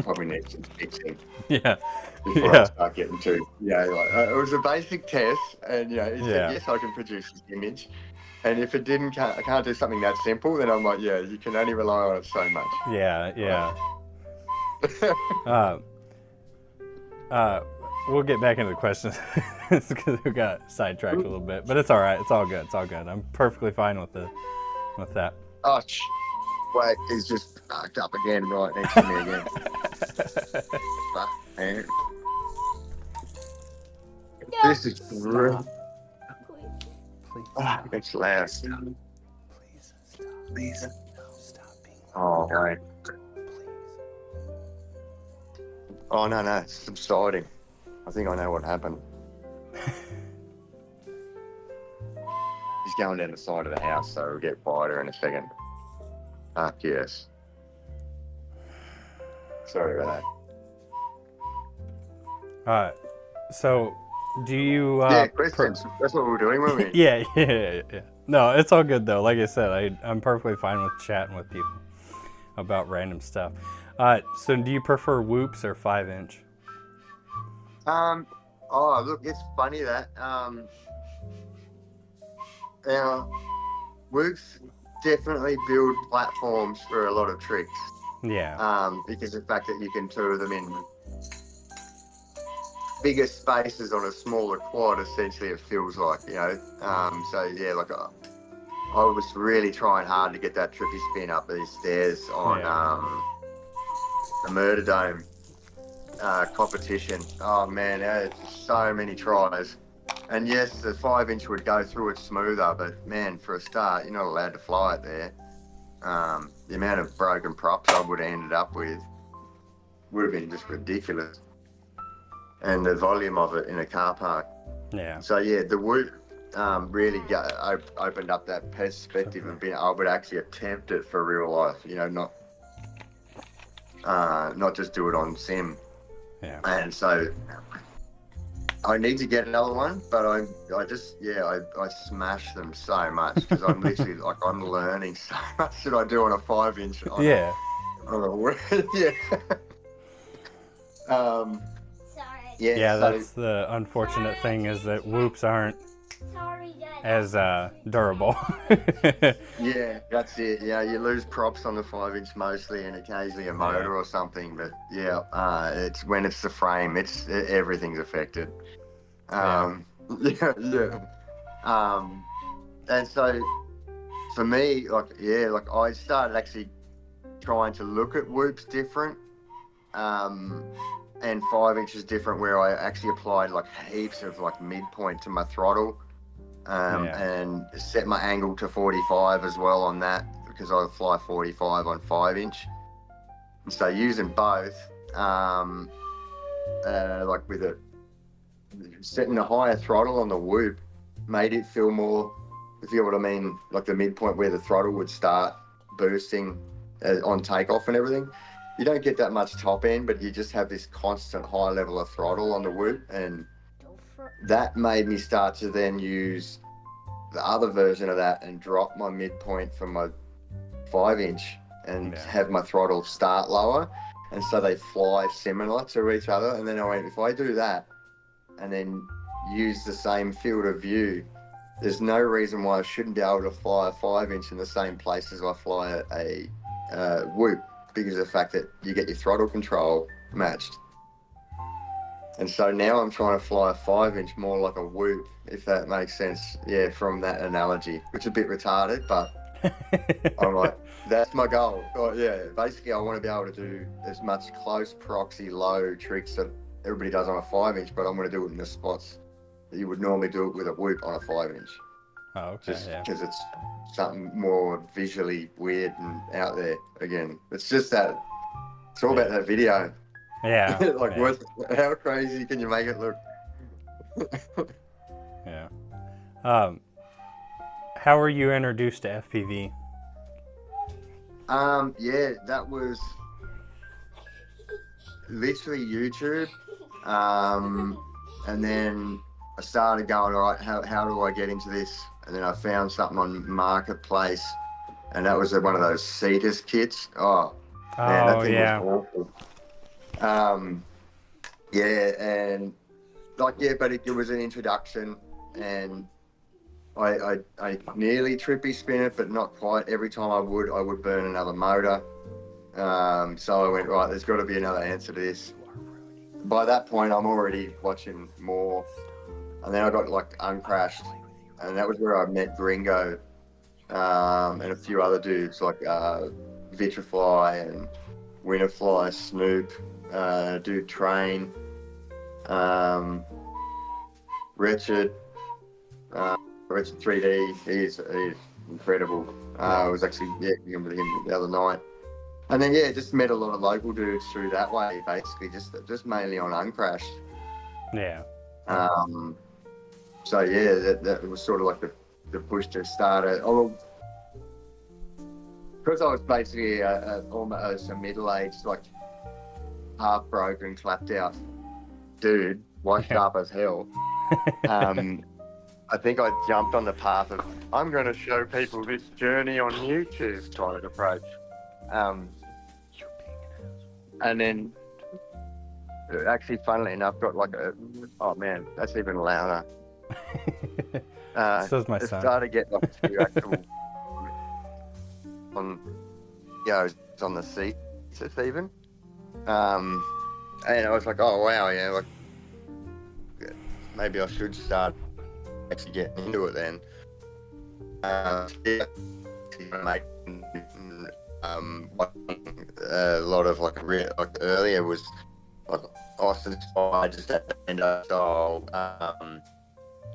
probably needs some fixing before I start getting to it was a basic test, and it said yes, I can produce this image, and if it I can't do something that simple, then I'm like, you can only rely on it so much. We'll get back into the questions because we got sidetracked a little bit, but it's all right. It's all good. I'm perfectly fine with that. Oh, wait, he's just parked up again right next to me again. Fuck, man. This is great. Please. It's loud. Stop being Oh, right. Oh, no, it's subsiding. I think I know what happened. He's going down the side of the house, so it'll get quieter in a second. Yes. Sorry about that. So do you... yeah, questions. That's what we were doing, weren't we? yeah. No, it's all good, though. Like I said, I'm perfectly fine with chatting with people about random stuff. So do you prefer whoops or 5-inch? Oh, look, it's funny that, now, whoops definitely build platforms for a lot of tricks. Yeah. Because of the fact that you can tour them in bigger spaces on a smaller quad, essentially, it feels like, you know. So, yeah, like, I was really trying hard to get that trippy spin up these stairs on the Murder Dome competition. Oh, man, so many tries. And yes, the 5-inch would go through it smoother, but man, for a start, you're not allowed to fly it there. The amount of broken props I would have ended up with would have been just ridiculous. And the volume of it in a car park. Yeah. So yeah, the whoop really opened up that perspective of being able to actually attempt it for real life. You know, not just do it on sim. Yeah. And so I need to get another one, but I smash them so much because I'm literally like I'm learning so much that I do on a 5-inch. Yeah. Yeah. Sorry. Yeah, so, that's the unfortunate thing is that whoops aren't Sorry, Dad. as durable. yeah, that's it. Yeah, you lose props on the 5-inch mostly, and occasionally a motor or something. But yeah, it's when it's the frame, everything's affected. And so for me, like I started actually trying to look at whoops different, and 5-inch is different, where I actually applied like heaps of like midpoint to my throttle. And set my angle to 45 as well on that, because I fly 45 on 5-inch. And so using both, like with setting a higher throttle on the whoop made it feel more, if you know what I mean, like the midpoint where the throttle would start boosting on takeoff and everything. You don't get that much top end, but you just have this constant high level of throttle on the whoop, and that made me start to then use the other version of that and drop my midpoint from my 5-inch and have my throttle start lower, and so they fly similar to each other. And then I went, if I do that and then use the same field of view, there's no reason why I shouldn't be able to fly a 5-inch in the same place as I fly a whoop, because of the fact that you get your throttle control matched. And so now I'm trying to fly a 5-inch more like a whoop, if that makes sense. Yeah, from that analogy, which is a bit retarded, but I'm like, that's my goal. Oh, yeah, basically I want to be able to do as much close proxy low tricks that everybody does on a 5-inch, but I'm going to do it in the spots that you would normally do it with a whoop on a 5-inch. Oh, okay. Just because it's something more visually weird and out there. Again, it's just that, it's all about that video. Yeah. Like, how crazy can you make it look? Yeah. How were you introduced to FPV? Yeah, that was literally YouTube. And then I started going, all right, how do I get into this? And then I found something on Marketplace, and that was one of those Cetus kits. Oh, man, that thing was awful. And but it was an introduction, and I nearly trippy spin it, but not quite. Every time I would burn another motor. So I went, right, there's got to be another answer to this. By that point, I'm already watching more, and then I got like Uncrashed, and that was where I met Gringo, and a few other dudes like Vitrifly and Winterfly, Snoop, dude Train, Richard 3D. He's incredible. I was actually with him the other night. And then yeah, just met a lot of local dudes through that way. Basically, just mainly on Uncrash. Yeah. So yeah, that was sort of like the push to start it. Oh, because I was basically almost a middle-aged, like half broken, clapped out dude, washed up as hell. I think I jumped on the path of I'm going to show people this journey on YouTube kind of approach. And then actually, funnily enough, got like oh man, that's even louder. So is my son. Started getting like a few actual on, on the seats even. And I was like, oh wow, yeah, like maybe I should start actually getting into it then. A lot of like earlier was like Austin Spy, just that endo style,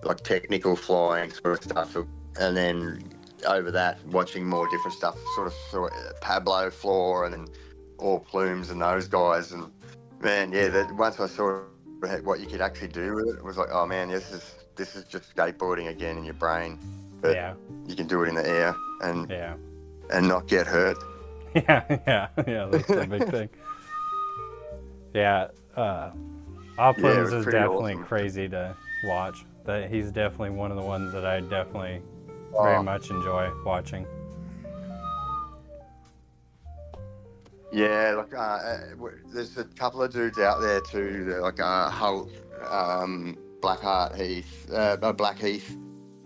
like technical flying sort of stuff, and then over that watching more different stuff, sort of Pablo Floor and then All Plumes and those guys, and man, yeah, that once I saw what you could actually do with it, it was like, oh man, this is just skateboarding again in your brain, but you can do it in the air and not get hurt. Yeah, that's the big thing. Yeah, All Plumes is definitely awesome. Crazy to watch. That he's definitely one of the ones that I definitely very much enjoy watching. Yeah, like there's a couple of dudes out there too, like Holt, Blackheart Heath, Blackheath,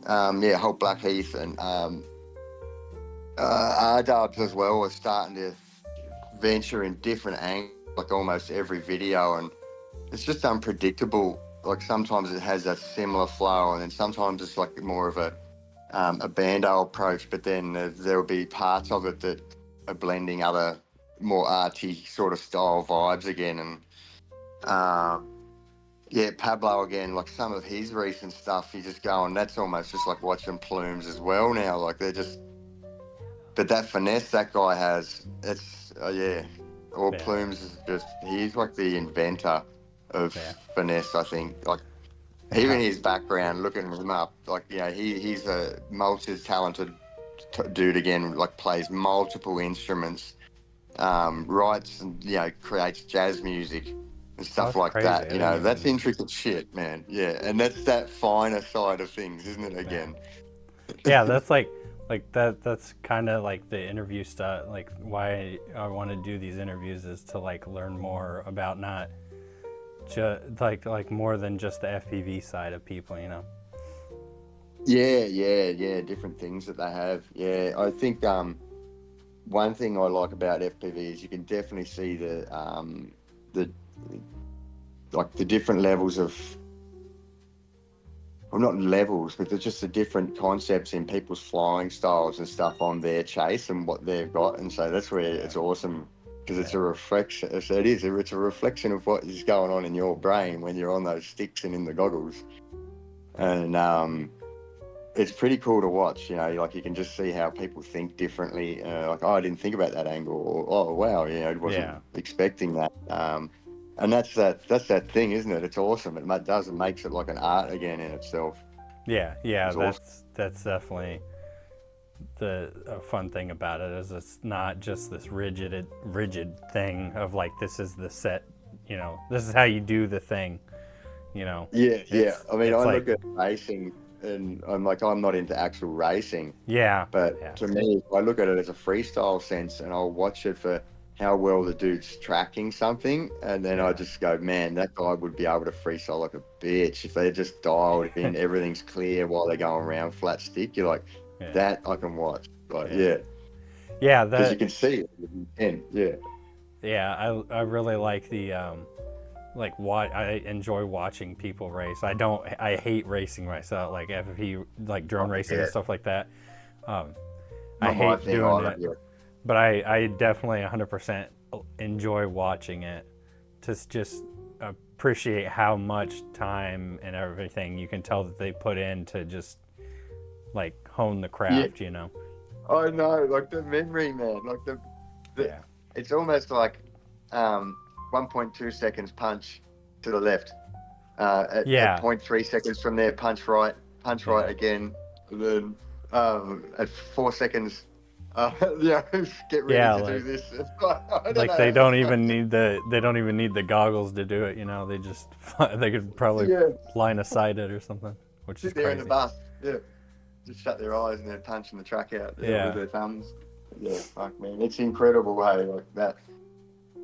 Holt Blackheath, and R-Dubs as well are starting to venture in different angles, like almost every video, and it's just unpredictable. Like sometimes it has a similar flow, and then sometimes it's like more of a bando approach, but then there will be parts of it that are blending other more arty sort of style vibes again. And Pablo again, like some of his recent stuff, you just go, and that's almost just like watching Plumes as well now. Like they're just, but that finesse that guy has, it's Plumes is just, he's like the inventor of finesse, I think. Like even his background, looking him up, like he's a multi-talented dude again. Like plays multiple instruments, writes and creates jazz music and stuff like crazy. that. That's intricate shit, man. Yeah, and that's that finer side of things, isn't it? Again. Yeah, that's like that. That's kind of like the interview stuff. Like why I want to do these interviews is to like learn more about not just like more than just the FPV side of people, Yeah, different things that they have. Yeah, I think one thing I like about FPV is you can definitely see the different levels of, well, not levels, but there's just the different concepts in people's flying styles and stuff on their chase and what they've got, and so that's where it's awesome. Because it's a reflection. It's a reflection of what is going on in your brain when you're on those sticks and in the goggles, and it's pretty cool to watch. Like you can just see how people think differently. Like, oh, I didn't think about that angle, or oh wow, I wasn't expecting that. And that's that thing, isn't it? It's awesome. It makes it like an art again in itself. Yeah, that's definitely the fun thing about it, is it's not just this rigid thing of like, this is the set, this is how you do the thing, Yeah. I mean, I look at racing and I'm like, I'm not into actual racing. Yeah. But to me, I look at it as a freestyle sense, and I'll watch it for how well the dude's tracking something, and then I just go, man, that guy would be able to freestyle like a bitch if they just dialed in, everything's clear while they're going around flat stick. You're like, that I can watch. Like, because you can see it. I really like the I enjoy watching people race. I hate racing myself, like FPV, like drone racing and stuff like that. I hate doing it. But I definitely 100% enjoy watching it, to just appreciate how much time and everything you can tell that they put in to just like hone the craft, I know, like the memory, man, like it's almost like 1.2 seconds punch to the left. At 0.3 seconds from there, punch right again. And then at 4 seconds, get ready to do this. They don't even need the goggles to do it. You know, they could probably line of sight it or something, which is Sit there crazy. in the bus, just shut their eyes and they're punching the track out with their thumbs. Yeah, fuck man, it's incredible. Hey, like that.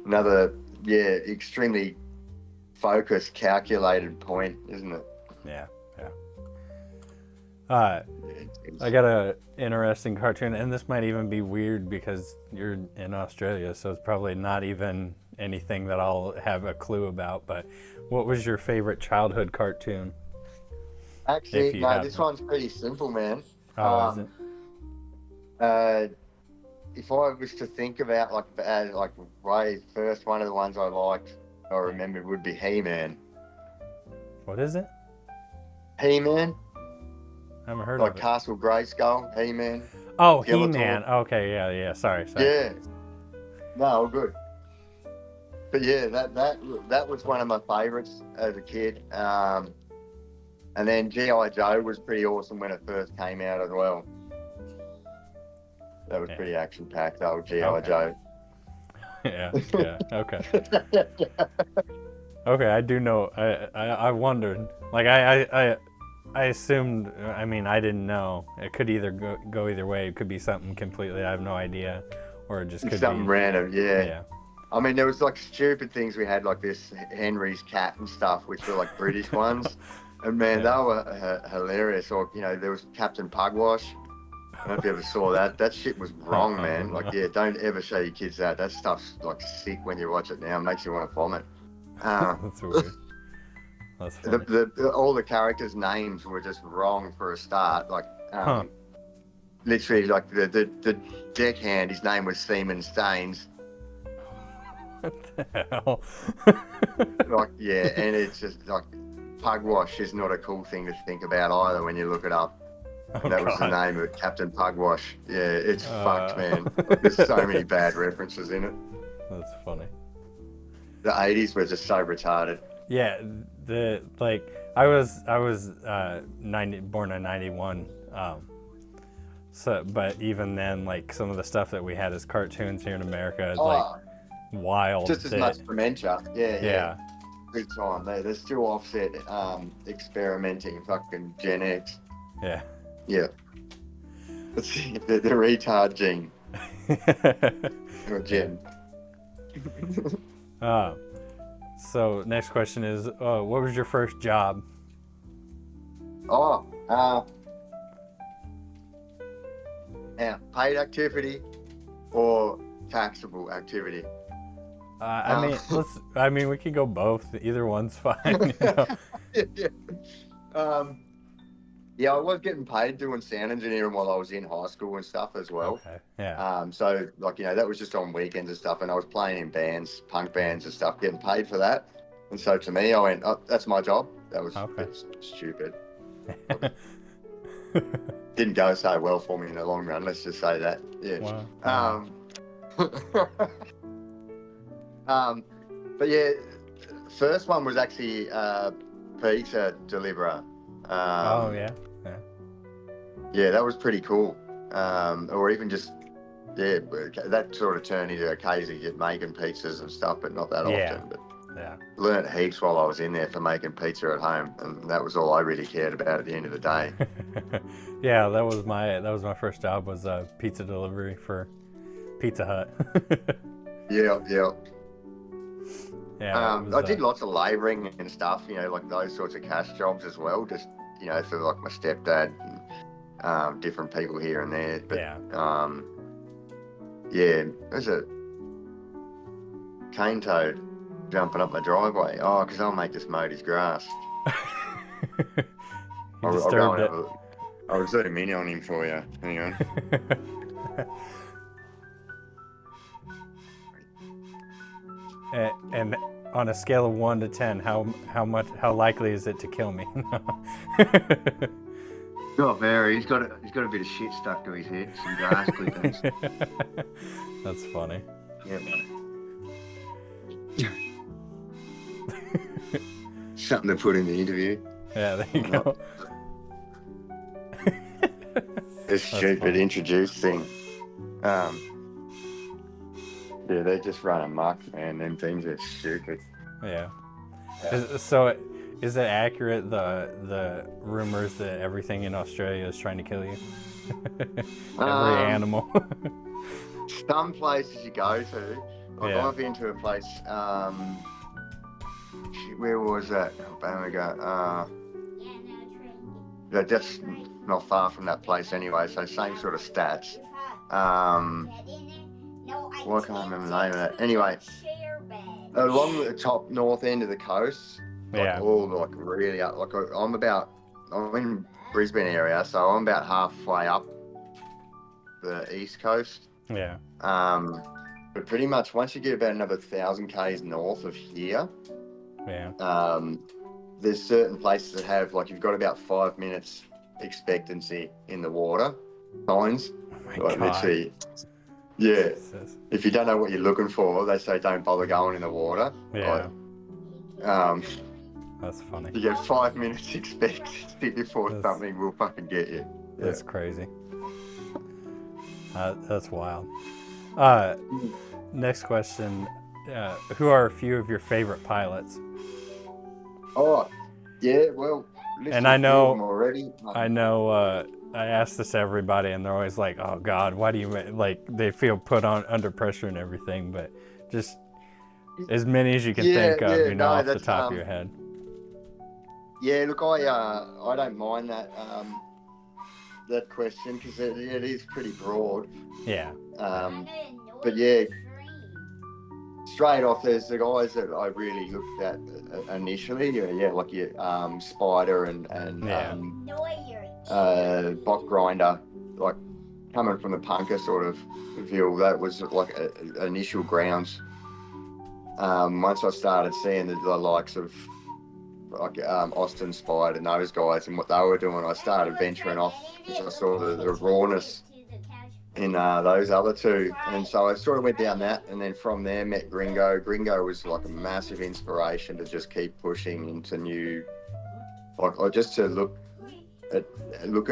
Another extremely focused, calculated point, isn't it? Yeah. I got a interesting cartoon, and this might even be weird because you're in Australia, so it's probably not even anything that I'll have a clue about. But what was your favorite childhood cartoon? Actually, no, this one's pretty simple, man. Oh, is it? If I was to think about way first, one of the ones I remember would be He-Man. What is it? He-Man. I haven't heard of it. Like Castle Grayskull, He-Man. Oh, He-Man. Okay, yeah. Sorry. Yeah. No, all good. But yeah, that was one of my favourites as a kid. And then G.I. Joe was pretty awesome when it first came out as well. That was pretty action-packed, though, G.I. Joe. Yeah, okay. Okay, I do know. I wondered. Like, I assumed, I mean, I didn't know. It could either go either way. It could be something completely, I have no idea. Or it just could something be random, yeah. I mean, there was like stupid things we had, like this Henry's cat and stuff, which were like British ones. And man, they were hilarious. Or, you know, there was Captain Pugwash. I don't know if you ever saw that. That shit was wrong, man. Like, don't ever show your kids that. That stuff's like sick when you watch it now. It makes you want to vomit. That's weird. That's funny. All the characters' names were just wrong for a start. Like, literally, like the deckhand, his name was Seaman Staines. What the hell? And it's just like Pugwash is not a cool thing to think about either when you look it up. That was the name of it, Captain Pugwash. Yeah, it's fucked, man. There's so many bad references in it. That's funny. The 80s were just so retarded. Yeah, I was 90, born in 91. But even then, like some of the stuff that we had as cartoons here in America is like wild. Just as much dementia. Yeah. Big time. They're still offset experimenting fucking Gen X. Yeah. Yeah. Let's see, the retard gene. Or gen. So next question is, what was your first job? Paid activity or taxable activity? I mean, we could go both. Either one's fine. You know? Yeah, I was getting paid doing sound engineering while I was in high school and stuff as well. Okay. Yeah. So like, you know, that was just on weekends and stuff, and I was playing in bands, punk bands and stuff, getting paid for that. And so to me, I went, "Oh, that's my job." That was stupid. Didn't go so well for me in the long run. Let's just say that. Yeah. Wow. But yeah, first one was actually pizza deliverer. Yeah, that was pretty cool. Or even just, that sort of turned into occasionally just making pizzas and stuff, but not that often. But learned heaps while I was in there for making pizza at home, and that was all I really cared about at the end of the day. Yeah, that was my first job, was pizza delivery for Pizza Hut. Yeah. Yeah. I did lots of labouring and stuff, you know, like those sorts of cash jobs as well, just, you know, for like my stepdad and different people here and there. But there's a cane toad jumping up my driveway. Oh, because I'll make this mow his grass. I'll zoom in on him for you. Hang on. And on a scale of 1 to 10, how likely is it to kill me? Not very. He's got a bit of shit stuck to his head, some grass clippings. That's funny. Yeah. Something to put in the interview. Yeah, there you go. This stupid funny. introduce thing. Yeah, they just run amok, man. Them things are stupid. Yeah. Is it accurate, the rumors that everything in Australia is trying to kill you? Every animal. Some places you go to, like Yeah. I've been to a place, where was that? Oh, we go, yeah, just not far from that place anyway, so same sort of stats. Well, I can't remember the name of it. Anyway, along the top north end of the coast, like Yeah. all like really up, like I'm in Brisbane area, so I'm about halfway up the east coast. Yeah. But pretty much once you get about another 1,000 k's north of here, Yeah. there's certain places that have, like, you've got about 5 minutes expectancy in the water signs. Oh my Like, God. literally, yeah. Jesus. If you don't know what you're looking for, they say don't bother going in the water. Yeah. Like, That's funny. you get 5 minutes expectancy before something will fucking get you. Yeah. That's crazy. That's wild. Next question. Who are a few of your favorite pilots? Oh, yeah, well, And I know, already. I ask this to everybody, and they're always like, "Oh God, why do you like?" They feel put on under pressure and everything, but just as many as you can think of, off the top of your head. Yeah, look, I don't mind that that question because it is pretty broad. Yeah. But yeah, straight off, there's the guys that I really looked at initially. Yeah, like your Spider and Bot Grinder, like coming from the punker sort of view. That was like initial grounds. Once I started seeing the likes of like Austin Spider and those guys and what they were doing, I started venturing off because I saw the rawness in those other two, and so I sort of went down that, and then from there met Gringo. Gringo was like a massive inspiration to just keep pushing into new, like, or just to look at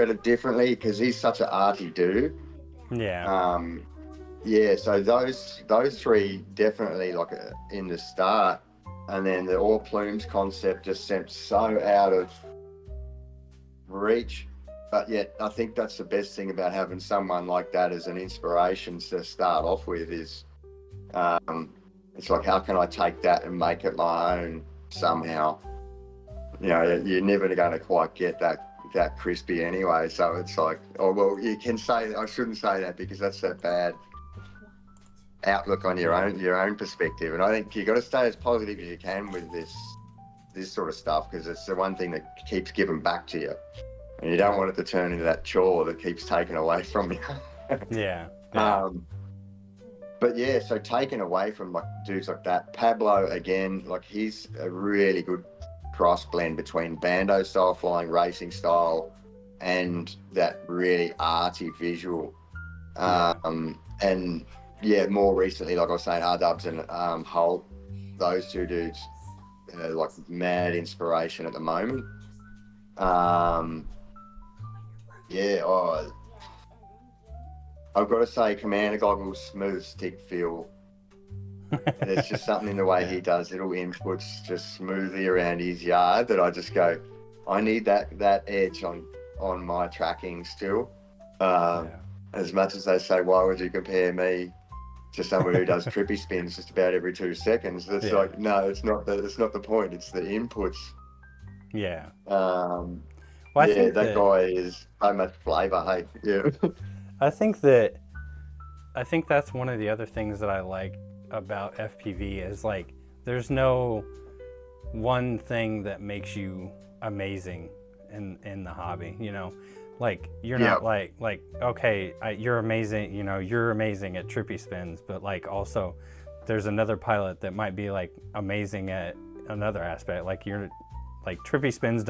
it differently because he's such an arty dude. Yeah. Yeah. So those three definitely like in the start, and then the all plumes concept just seemed so out of reach. But yet, I think that's the best thing about having someone like that as an inspiration to start off with is, it's like, how can I take that and make it my own somehow? You're never going to quite get that crispy anyway. So it's like, oh, well, you can say, I shouldn't say that because that's a bad outlook on your own perspective. And I think you got to stay as positive as you can with this sort of stuff because it's the one thing that keeps giving back to you. And you don't want it to turn into that chore that keeps taking away from you. Yeah. But yeah, so taken away from like dudes like that, Pablo again, like he's a really good cross blend between bando style flying, racing style, and that really arty visual. And yeah, more recently, like I was saying, R-Dubs and Holt, those two dudes, like mad inspiration at the moment. Yeah, I've got to say, Commander Goggles' smooth stick feel. There's just something in the way he does little inputs just smoothly around his yard that I just go, I need that edge on my tracking still. As much as they say, why would you compare me to someone who does trippy spins just about every 2 seconds? It's like, no, it's not the point. It's the inputs. Yeah. Well, I think that guy is so much flavour, hey? Yeah. I think that's one of the other things that I like about FPV is like there's no one thing that makes you amazing in the hobby, like you're not like okay, you're amazing, you're amazing at trippy spins, but like also there's another pilot that might be like amazing at another aspect. Like you're like trippy spins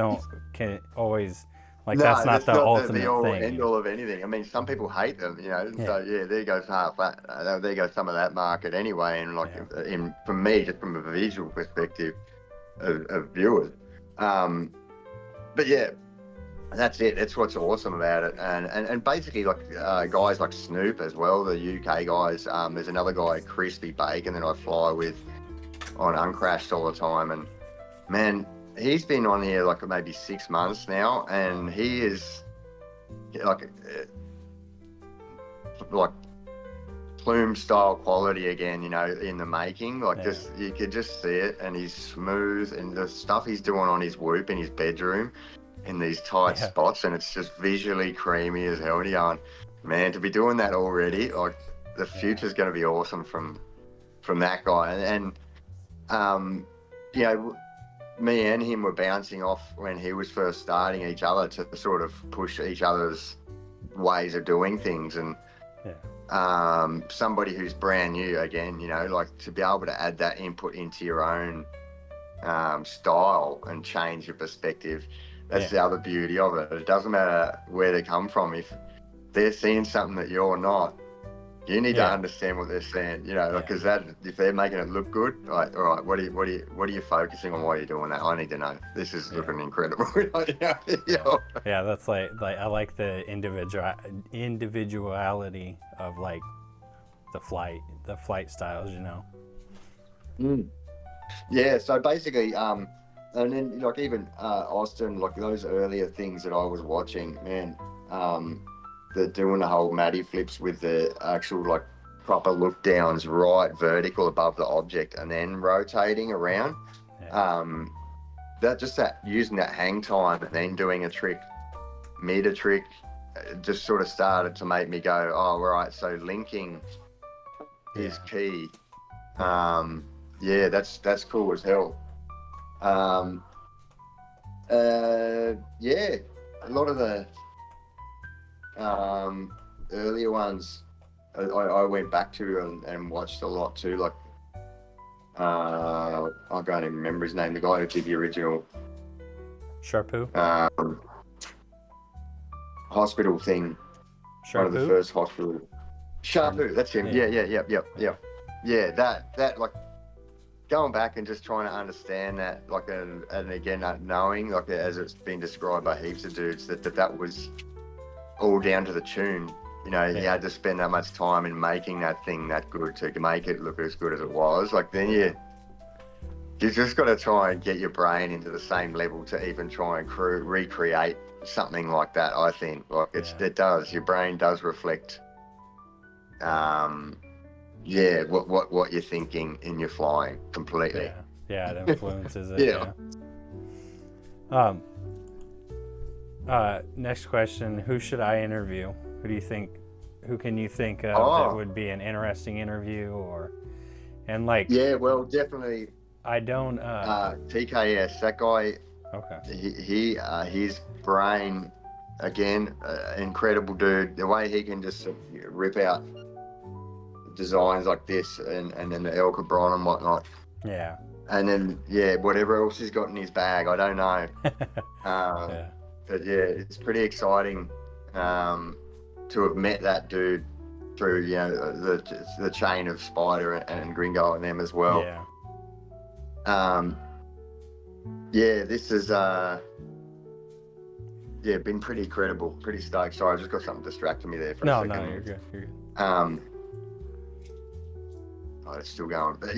can always Like No, that's not the the ultimate all thing. end all of anything. I mean, some people hate them, you know. Yeah. So yeah, there goes half that. There goes some of that market anyway. And like, from me, just from a visual perspective of viewers. But yeah, that's it. That's what's awesome about it. And basically, like guys like Snoop as well, the UK guys. There's another guy, Crispy Bacon, that I fly with on Uncrashed all the time, and man, he's been on here like maybe 6 months now, and he is like plume style quality again, you know, in the making. Like just you could just see it, and he's smooth, and the stuff he's doing on his whoop in his bedroom in these tight spots, and it's just visually creamy as hell. And man, to be doing that already, like the future's going to be awesome from that guy. And you know, me and him were bouncing off when he was first starting each other to sort of push each other's ways of doing things. And somebody who's brand new, again, you know, like to be able to add that input into your own style and change your perspective. That's the other beauty of it. It doesn't matter where they come from. If they're seeing something that you're not, you need to understand what they're saying, you know, because that if they're making it look good, like, all right, what are you focusing on while you're doing that? I need to know. This is looking incredible. Yeah, that's like I like the individuality of like the flight styles, you know. Yeah, so basically, and then like even Austin, like those earlier things that I was watching, man, they're doing the whole Matty flips with the actual like proper look downs right vertical above the object and then rotating around. That using that hang time and then doing a trick, mid trick, just sort of started to make me go, oh, right, so linking is key. Yeah, that's cool as hell. Yeah, a lot of the earlier ones I went back to and watched a lot too. Like I can't even remember his name. The guy who did the original Sharpoo hospital thing. One of the first hospital. Sharpoo, that's him. Yeah, that like going back and just trying to understand that, like, and again, knowing, like, as it's been described by heaps of dudes, that was all down to the tune. You know, you had to spend that much time in making that thing that good to make it look as good as it was. Like, then you just got to try and get your brain into the same level to even try and recreate something like that. I think, like, it does. Your brain does reflect. What you're thinking in your flying completely. Yeah, it influences it. Next question: who should I interview? Who can you think of that would be an interesting interview? Well, definitely. I don't. TKS, that guy. Okay. His brain, again, incredible dude. The way he can just rip out designs like this and then the El Cabron and whatnot. Yeah. And then whatever else he's got in his bag, I don't know. But it's pretty exciting to have met that dude through the chain of Spider and Gringo and them as well. This is been pretty incredible, pretty stoked. Sorry, I just got something distracting me there for a second. No, you're good. It's still going, but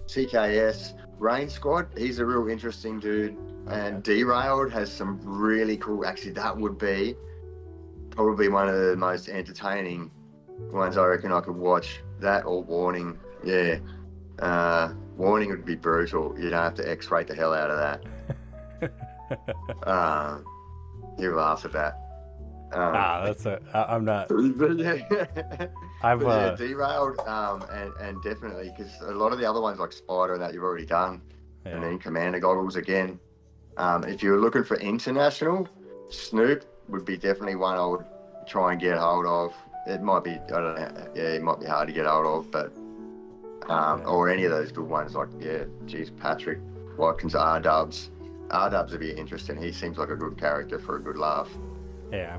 TKS Rain Squad, he's a real interesting dude. And Derailed has some really cool, actually that would be probably one of the most entertaining ones I reckon I could watch. That or Warning. Warning would be brutal. You'd have to X-ray the hell out of that. You laugh at that. I'm not. Derailed, and definitely, because a lot of the other ones like Spider and that you've already done, and then Commander Goggles again. If you're looking for international, Snoop would be definitely one I would try and get hold of. It might be, I don't know, it might be hard to get hold of, but or any of those good ones like Patrick Watkins, R-Dubs. R-Dubs would be interesting. He seems like a good character for a good laugh. Yeah.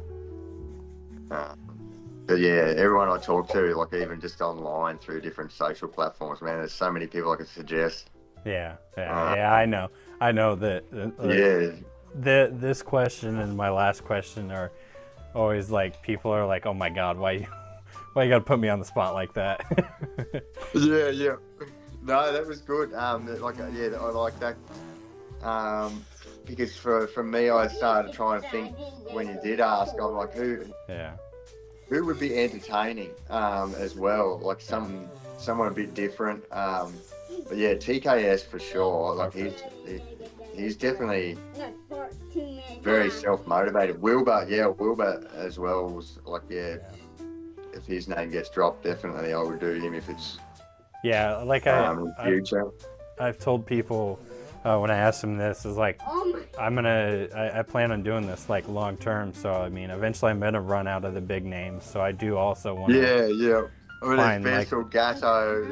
But yeah, everyone I talk to, like even just online through different social platforms, man, there's so many people I could suggest. Yeah. I know that. This question and my last question are always like, people are like, oh my god, why you gotta put me on the spot like that? Yeah. No, that was good. I like that. Because for me, I started trying to think when you did ask, I'm like, who would be entertaining as well, like someone a bit different. But yeah, TKS for sure. Like he's definitely very self-motivated. Wilbur as well was like, if his name gets dropped, definitely I would do him if it's like in future. I've told people when I asked them this is like, I plan on doing this like long term. So I mean, eventually I'm gonna run out of the big names. So I do also want to. Yeah. I mean, Fine, there's Vessel, Gatto,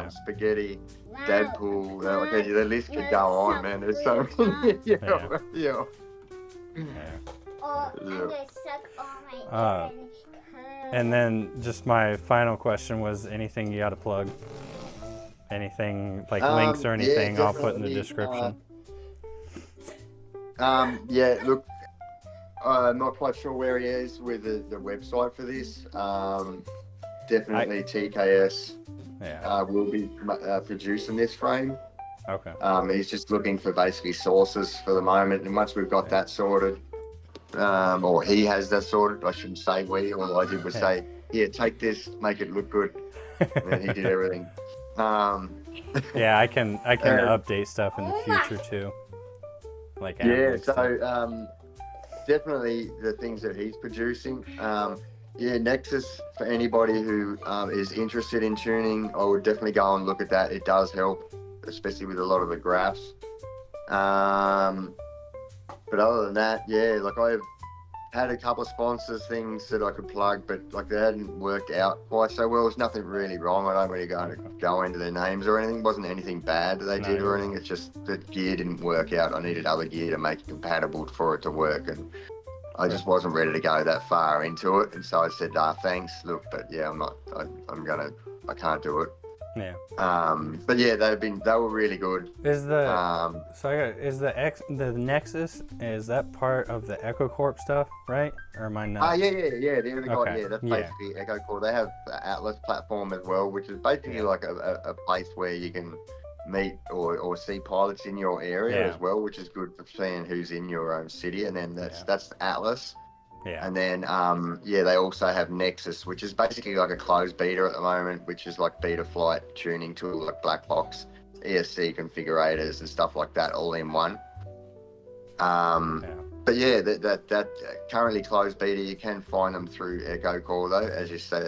Spaghetti, Deadpool. The list could go on, man. There's so many. Yeah. And then just my final question was, anything you got to plug? Anything like links or anything I'll put in the description. Look, I'm not quite sure where he is with the website for this. Definitely TKS will be producing this frame. Okay. He's just looking for basically sources for the moment, and once we've got that sorted, or he has that sorted, I shouldn't say we, all I did was say, take this, make it look good, and then he did everything. I can update stuff in the future too. Like definitely the things that he's producing. Nexus, for anybody who is interested in tuning, I would definitely go and look at that. It does help, especially with a lot of the graphs. But other than that, like I've had a couple of sponsors things that I could plug, but like they hadn't worked out quite so well. There's nothing really wrong. I don't really go into their names or anything. It wasn't anything bad that they did or anything. It's just the gear didn't work out. I needed other gear to make it compatible for it to work, and I just wasn't ready to go that far into it. And so I said, thanks, look, but I can't do it. Yeah. But yeah, they were really good. Is the the Nexus, is that part of the EchoCorp stuff, right? Or am I not? Yeah. They're the guy. That's basically EchoCorp. They have the Atlas platform as well, which is basically like a place where you can meet or see pilots in your area as well, which is good for seeing who's in your own city. And then that's Atlas. Yeah. And then, they also have Nexus, which is basically like a closed beta at the moment, which is like beta flight tuning tool, like black box, ESC configurators and stuff like that, all in one. But that currently closed beta, you can find them through EchoCore though, as you said.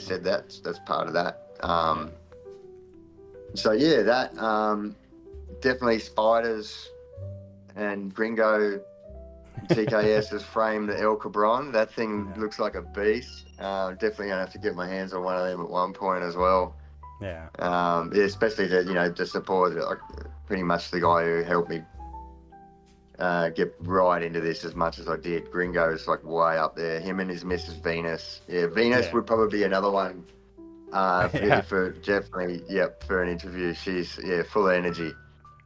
Said that's part of that. Definitely Spiders and Gringo. TKS's frame, the El Cabron, that thing looks like a beast. Definitely gonna have to get my hands on one of them at one point as well. Especially to support like pretty much the guy who helped me get right into this as much as I did. Gringo's like way up there. Him and his Mrs. Venus. Venus would probably be another one for definitely for an interview. She's full of energy.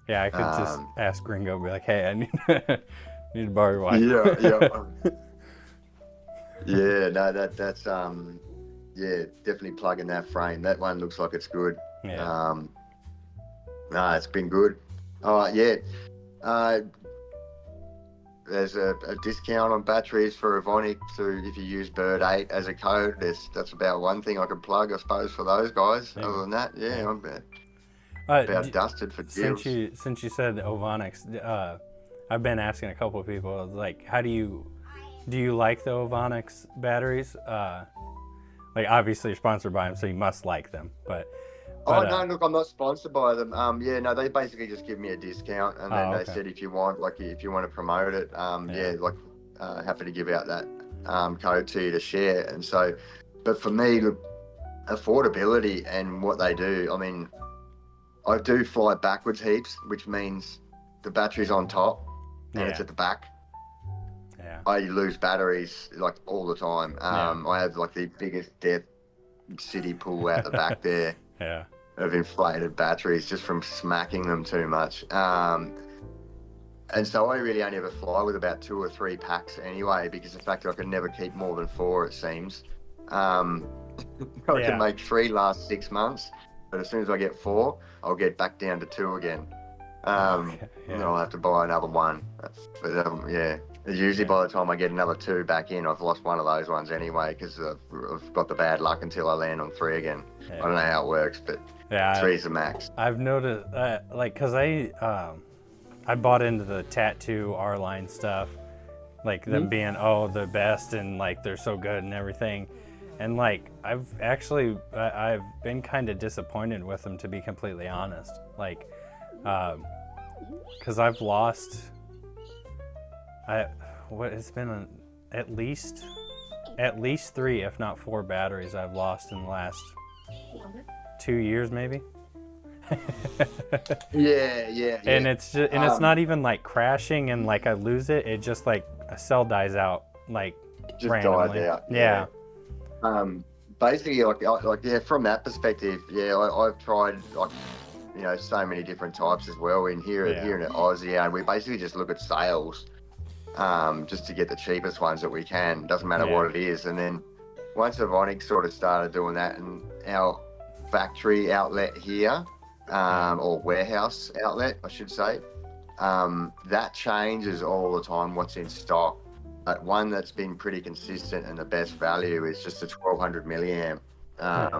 I could just ask Gringo, be like, hey, I need to borrow your wife. That's definitely plugging that frame. That one looks like it's good. It's been good. There's a discount on batteries for Evonik, so if you use Bird8 as a code, that's about one thing I could plug, I suppose, for those guys. Other than that, I'm about dusted for deals. Since you said Ovonics, I've been asking a couple of people, like, how do you like the Ovonics batteries? Like, obviously you're sponsored by them, so you must like them, but no, look, I'm not sponsored by them. They basically just give me a discount, and then they said if you want to promote it, happy to give out that code to you to share. And so, but for me, look, affordability and what they do, I mean, I do fly backwards heaps, which means the battery's on top and it's Yeah. at the back, Yeah. I lose batteries like all the time. I have like the biggest depth city pool out the back there Yeah. of inflated batteries just from smacking them too much. And so I really only ever fly with about 2 or 3 packs anyway, because the fact that I can never keep more than 4, it seems. I can make 3 last 6 months, but as soon as I get 4, I'll get back down to 2 again. And I'll have to buy another one. But usually by the time I get another 2 back in, I've lost one of those ones anyway, because I've got the bad luck until I land on 3 again. I don't know how it works, but 3's the max. I've noticed, like, because I bought into the tattoo R-line stuff, like them being the best and like they're so good and everything, and like I've been kind of disappointed with them, to be completely honest, like because I've lost it's been at least 3 if not 4 batteries I've lost in the last 2 years maybe. Yeah. And it's just, and it's not even like crashing and like I lose it. It just like a cell dies out like just randomly. dies out. Yeah. Basically, like from that perspective, I've tried like so many different types as well in here in Aussie, and we basically just look at sales, just to get the cheapest ones that we can. Doesn't matter what it is. And then once Avonic sort of started doing that, and our factory outlet here. Or warehouse outlet, I should say. That changes all the time what's in stock. But one that's been pretty consistent and the best value is just a 1200 milliamp. Like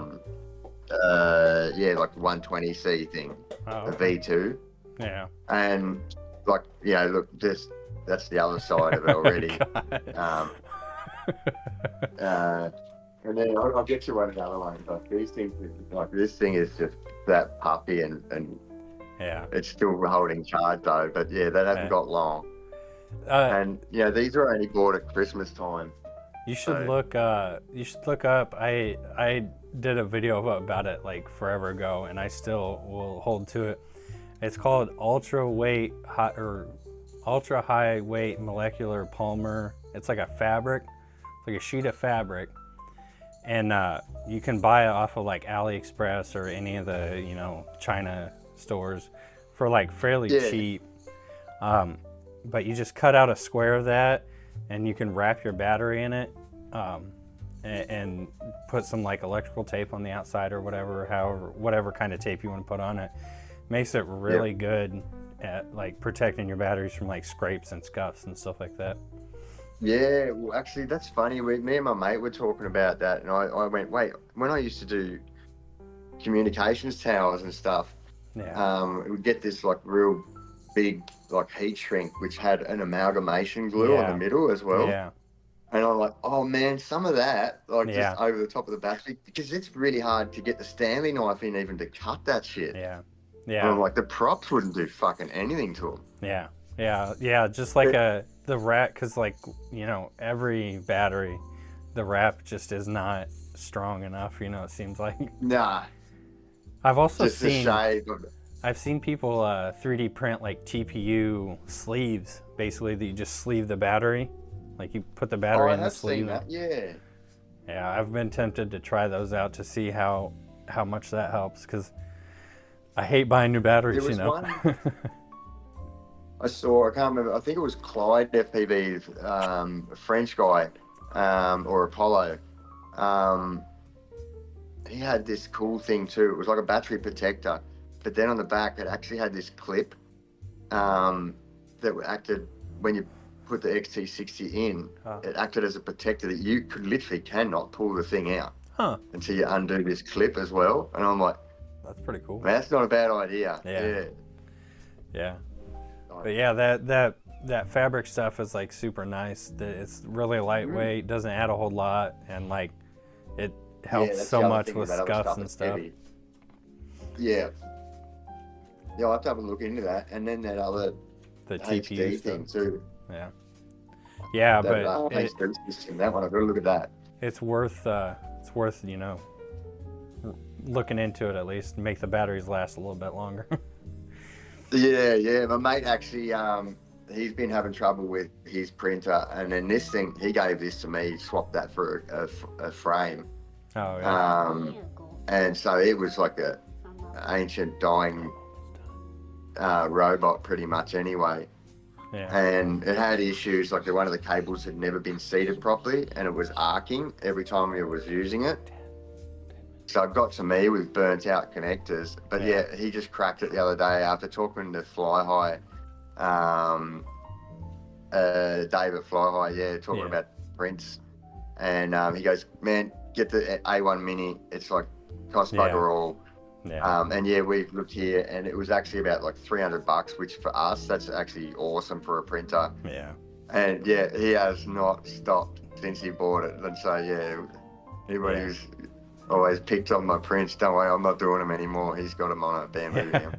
120C thing, a V2. Yeah. And like, look, that's the other side of it already. And then I'll get you one another one. Like these things, like this thing is just that puppy, and it's still holding charge though. But that hasn't got long. And these are only bought at Christmas time. You should look. You should look up. I did a video about it like forever ago, and I still will hold to it. It's called ultra high weight molecular polymer. It's like a fabric. It's like a sheet of fabric. And you can buy it off of like AliExpress or any of the China stores for like fairly cheap. But you just cut out a square of that, and you can wrap your battery in it, and put some like electrical tape on the outside or whatever kind of tape you want to put on it. Makes it really good at like protecting your batteries from like scrapes and scuffs and stuff like that. Yeah, well, actually, that's funny. Me and my mate were talking about that, and I went, wait, when I used to do communications towers and stuff, we would get this like real big like heat shrink, which had an amalgamation glue on the middle as well. Yeah. And I'm like, oh man, some of that, like just over the top of the battery, because it's really hard to get the Stanley knife in even to cut that shit. Yeah. Yeah. And I'm like, the props wouldn't do fucking anything to them. Yeah. Yeah. Just like the wrap, because like every battery, the wrap just is not strong enough. It seems like. Nah. I've also just seen. I've seen people 3D print like TPU sleeves, basically that you just sleeve the battery, like you put the battery in the sleeve. Seen that. Yeah. Yeah, I've been tempted to try those out to see how much that helps, because I hate buying new batteries. One, I can't remember. I think it was Clyde FPV, a French guy, or Apollo. He had this cool thing too. It was like a battery protector, but then on the back it actually had this clip that acted when you put the XT60 in. It acted as a protector that you could literally cannot pull the thing out until you undo this clip as well. And I'm like, that's pretty cool. Man, that's not a bad idea. Yeah. But yeah, that fabric stuff is like super nice. It's really lightweight, doesn't add a whole lot, and like it helps so much with scuffs and stuff. Heavy. Yeah, I'll have to have a look into that, and then that other TPU thing too. Yeah, but that one, I've got to look at that. It's worth looking into it at least, and make the batteries last a little bit longer. Yeah. My mate actually, he's been having trouble with his printer, and then this thing, he gave this to me, swapped that for a frame. Oh yeah. And so it was like a ancient dying robot pretty much anyway. Yeah. And it had issues, like one of the cables had never been seated properly, and it was arcing every time we was using it. So it got to me with burnt out connectors. But yeah, he just cracked it the other day after talking to Fly High, Dave at Fly High, talking about prints. And he goes, man, get the A1 Mini. It's like cost bugger all. Yeah. And we looked here, and it was actually about like $300, which for us, that's actually awesome for a printer. Yeah. And he has not stopped since he bought it. And so everybody who's always picked on my prints, don't worry, I'm not doing them anymore. He's got them on a Bamboo now.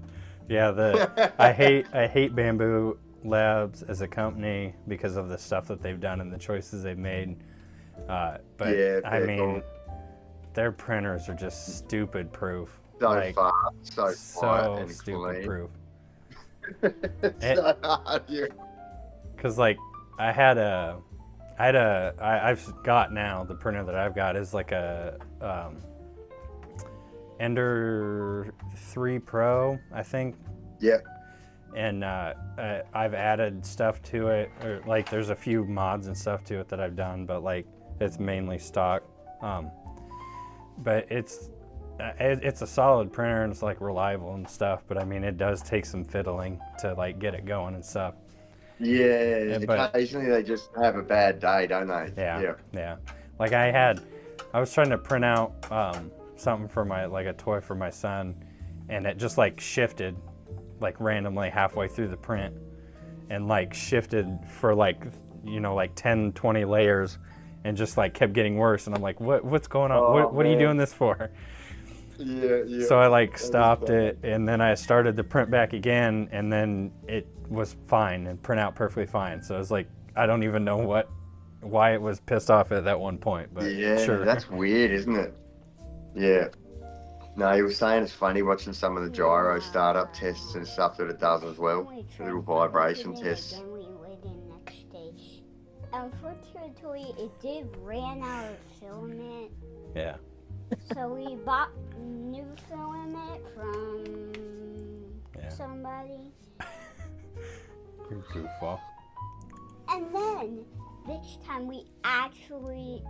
Yeah. I hate Bamboo Labs as a company because of the stuff that they've done and the choices they've made. But I mean, cool. Their printers are just stupid proof. So fast, so quiet and stupid clean. proof. So hard, Cause like I've got now, the printer that I've got is like a Ender 3 Pro, I think. Yep. And I've added stuff to it, or like there's a few mods and stuff to it that I've done, but like it's mainly stock. But it's a solid printer and it's like reliable and stuff, but I mean it does take some fiddling to like get it going and stuff. Yeah, but occasionally they just have a bad day, don't they? Yeah. Like I was trying to print out something for a toy for my son, and it just like shifted like randomly halfway through the print, and like shifted for like 10, 20 layers, and just like kept getting worse. And I'm like, what's going on? What are you doing this for? Yeah. So I like stopped it, and then I started the print back again, and then it was fine and print out perfectly fine. So it's like, I don't even know why it was pissed off at that one point, but sure. That's weird, isn't it? Yeah. No, he was saying it's funny watching some of the gyro startup tests and stuff that it does as well. The little vibration tests. Then we went in next day. Unfortunately, it did ran out of filament. Yeah. So we bought new filament from somebody. You're goofball. And then this time we actually,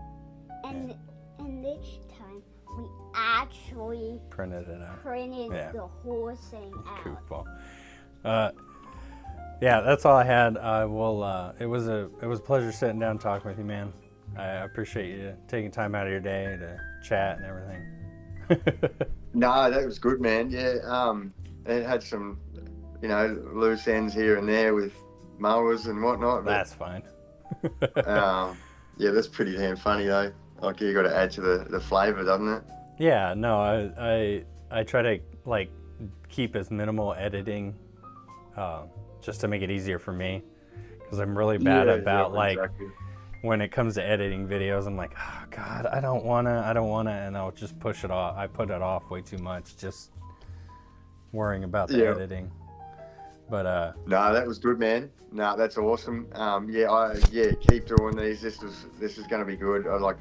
printed it out. Printed the whole thing out. Goofball. That's all I had. It was a pleasure sitting down and talking with you, man. I appreciate you taking time out of your day to chat and everything. No, that was good, man. Yeah, it had some, loose ends here and there with mowers and whatnot. But, that's fine. that's pretty damn funny though. Like you got to add to the flavour, doesn't it? Yeah, no, I try to like keep as minimal editing, just to make it easier for me, because I'm really bad about when it comes to editing videos. I'm like, oh God, I don't wanna, and I'll just push it off. I put it off way too much, just worrying about the editing. But no, that was good, man. No, that's awesome. Keep doing these. This is going to be good. I like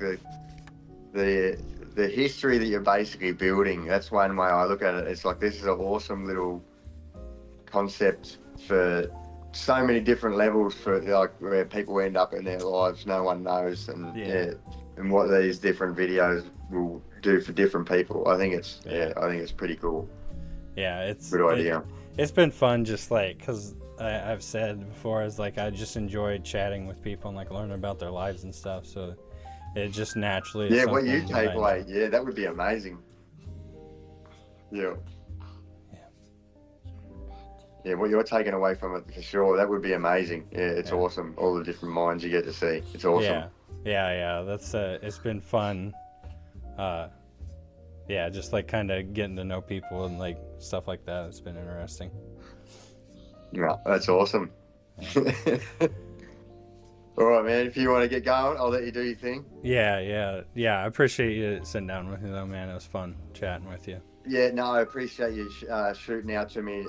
the history that you're basically building. That's one way I look at it. It's like, this is an awesome little concept for so many different levels, for like where people end up in their lives, no one knows, and and what these different videos will do for different people. I think it's pretty cool. Yeah, it's good idea. It's been fun, just like, because I've said before, is like I just enjoyed chatting with people and like learning about their lives and stuff. So it just naturally. Yeah, what you take away? Yeah, that would be amazing. Yeah. Yeah, what you're taking away from it for sure, that would be amazing. Yeah, it's awesome. All the different minds you get to see. It's awesome. Yeah. That's it's been fun. Just like kind of getting to know people and like stuff like that. It's been interesting. Yeah, that's awesome. All right, man. If you want to get going, I'll let you do your thing. Yeah. I appreciate you sitting down with me though, man. It was fun chatting with you. Yeah, no, I appreciate you shooting out to me,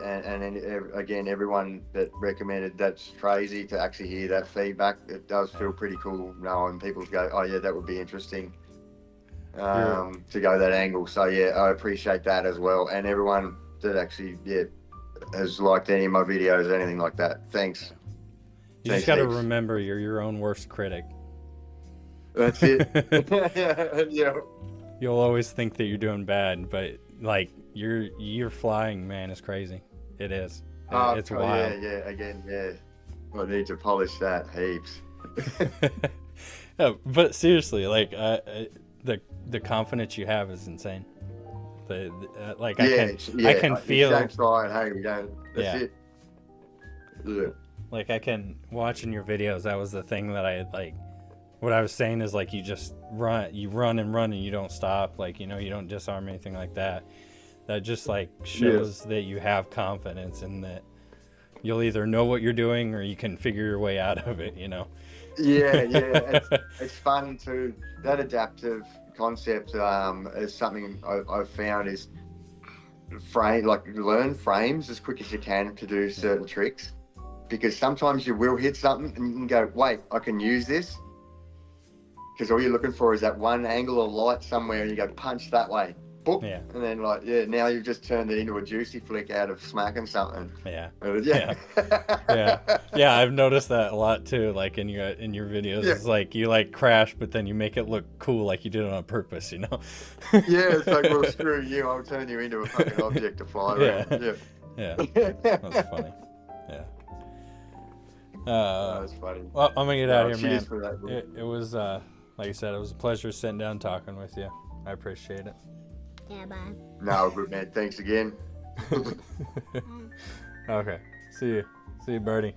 again, everyone that recommended. That's crazy to actually hear that feedback. It does feel pretty cool knowing people go, oh yeah, that would be interesting to go that angle. So yeah, I appreciate that as well, and everyone that actually has liked any of my videos, anything like that. Thanks. You just got to remember, you're your own worst critic. That's it. Yeah. You'll always think that you're doing bad, but like you're flying, man, is crazy. It is. It's wild. Yeah. Again, yeah. I need to polish that heaps. No, but seriously, like the confidence you have is insane. I can feel. Don't try it. Hey, we don't. That's it. Yeah. Like I can watching your videos. That was the thing that I like. What I was saying is like you just run and you don't stop. Like, you know, you don't disarm anything like that. That just like shows that you have confidence and that you'll either know what you're doing or you can figure your way out of it, you know? Yeah. It's fun too. That adaptive concept is something I've found is learn frames as quick as you can to do certain tricks. Because sometimes you will hit something and you can go, wait, I can use this. Because all you're looking for is that one angle of light somewhere, and you go punch that way, boop, and then now you've just turned it into a juicy flick out of smacking something. Yeah. I've noticed that a lot too. Like in your videos, it's like you like crash, but then you make it look cool, like you did it on purpose, you know? It's like, well, screw you, I'll turn you into a fucking object to fly around. Yeah. That's funny. Yeah. That's funny. Well, I'm gonna get out of here, man. For that, it was like I said, it was a pleasure sitting down talking with you. I appreciate it. Yeah, bye. No, good man. Thanks again. Okay. See you, Birdy.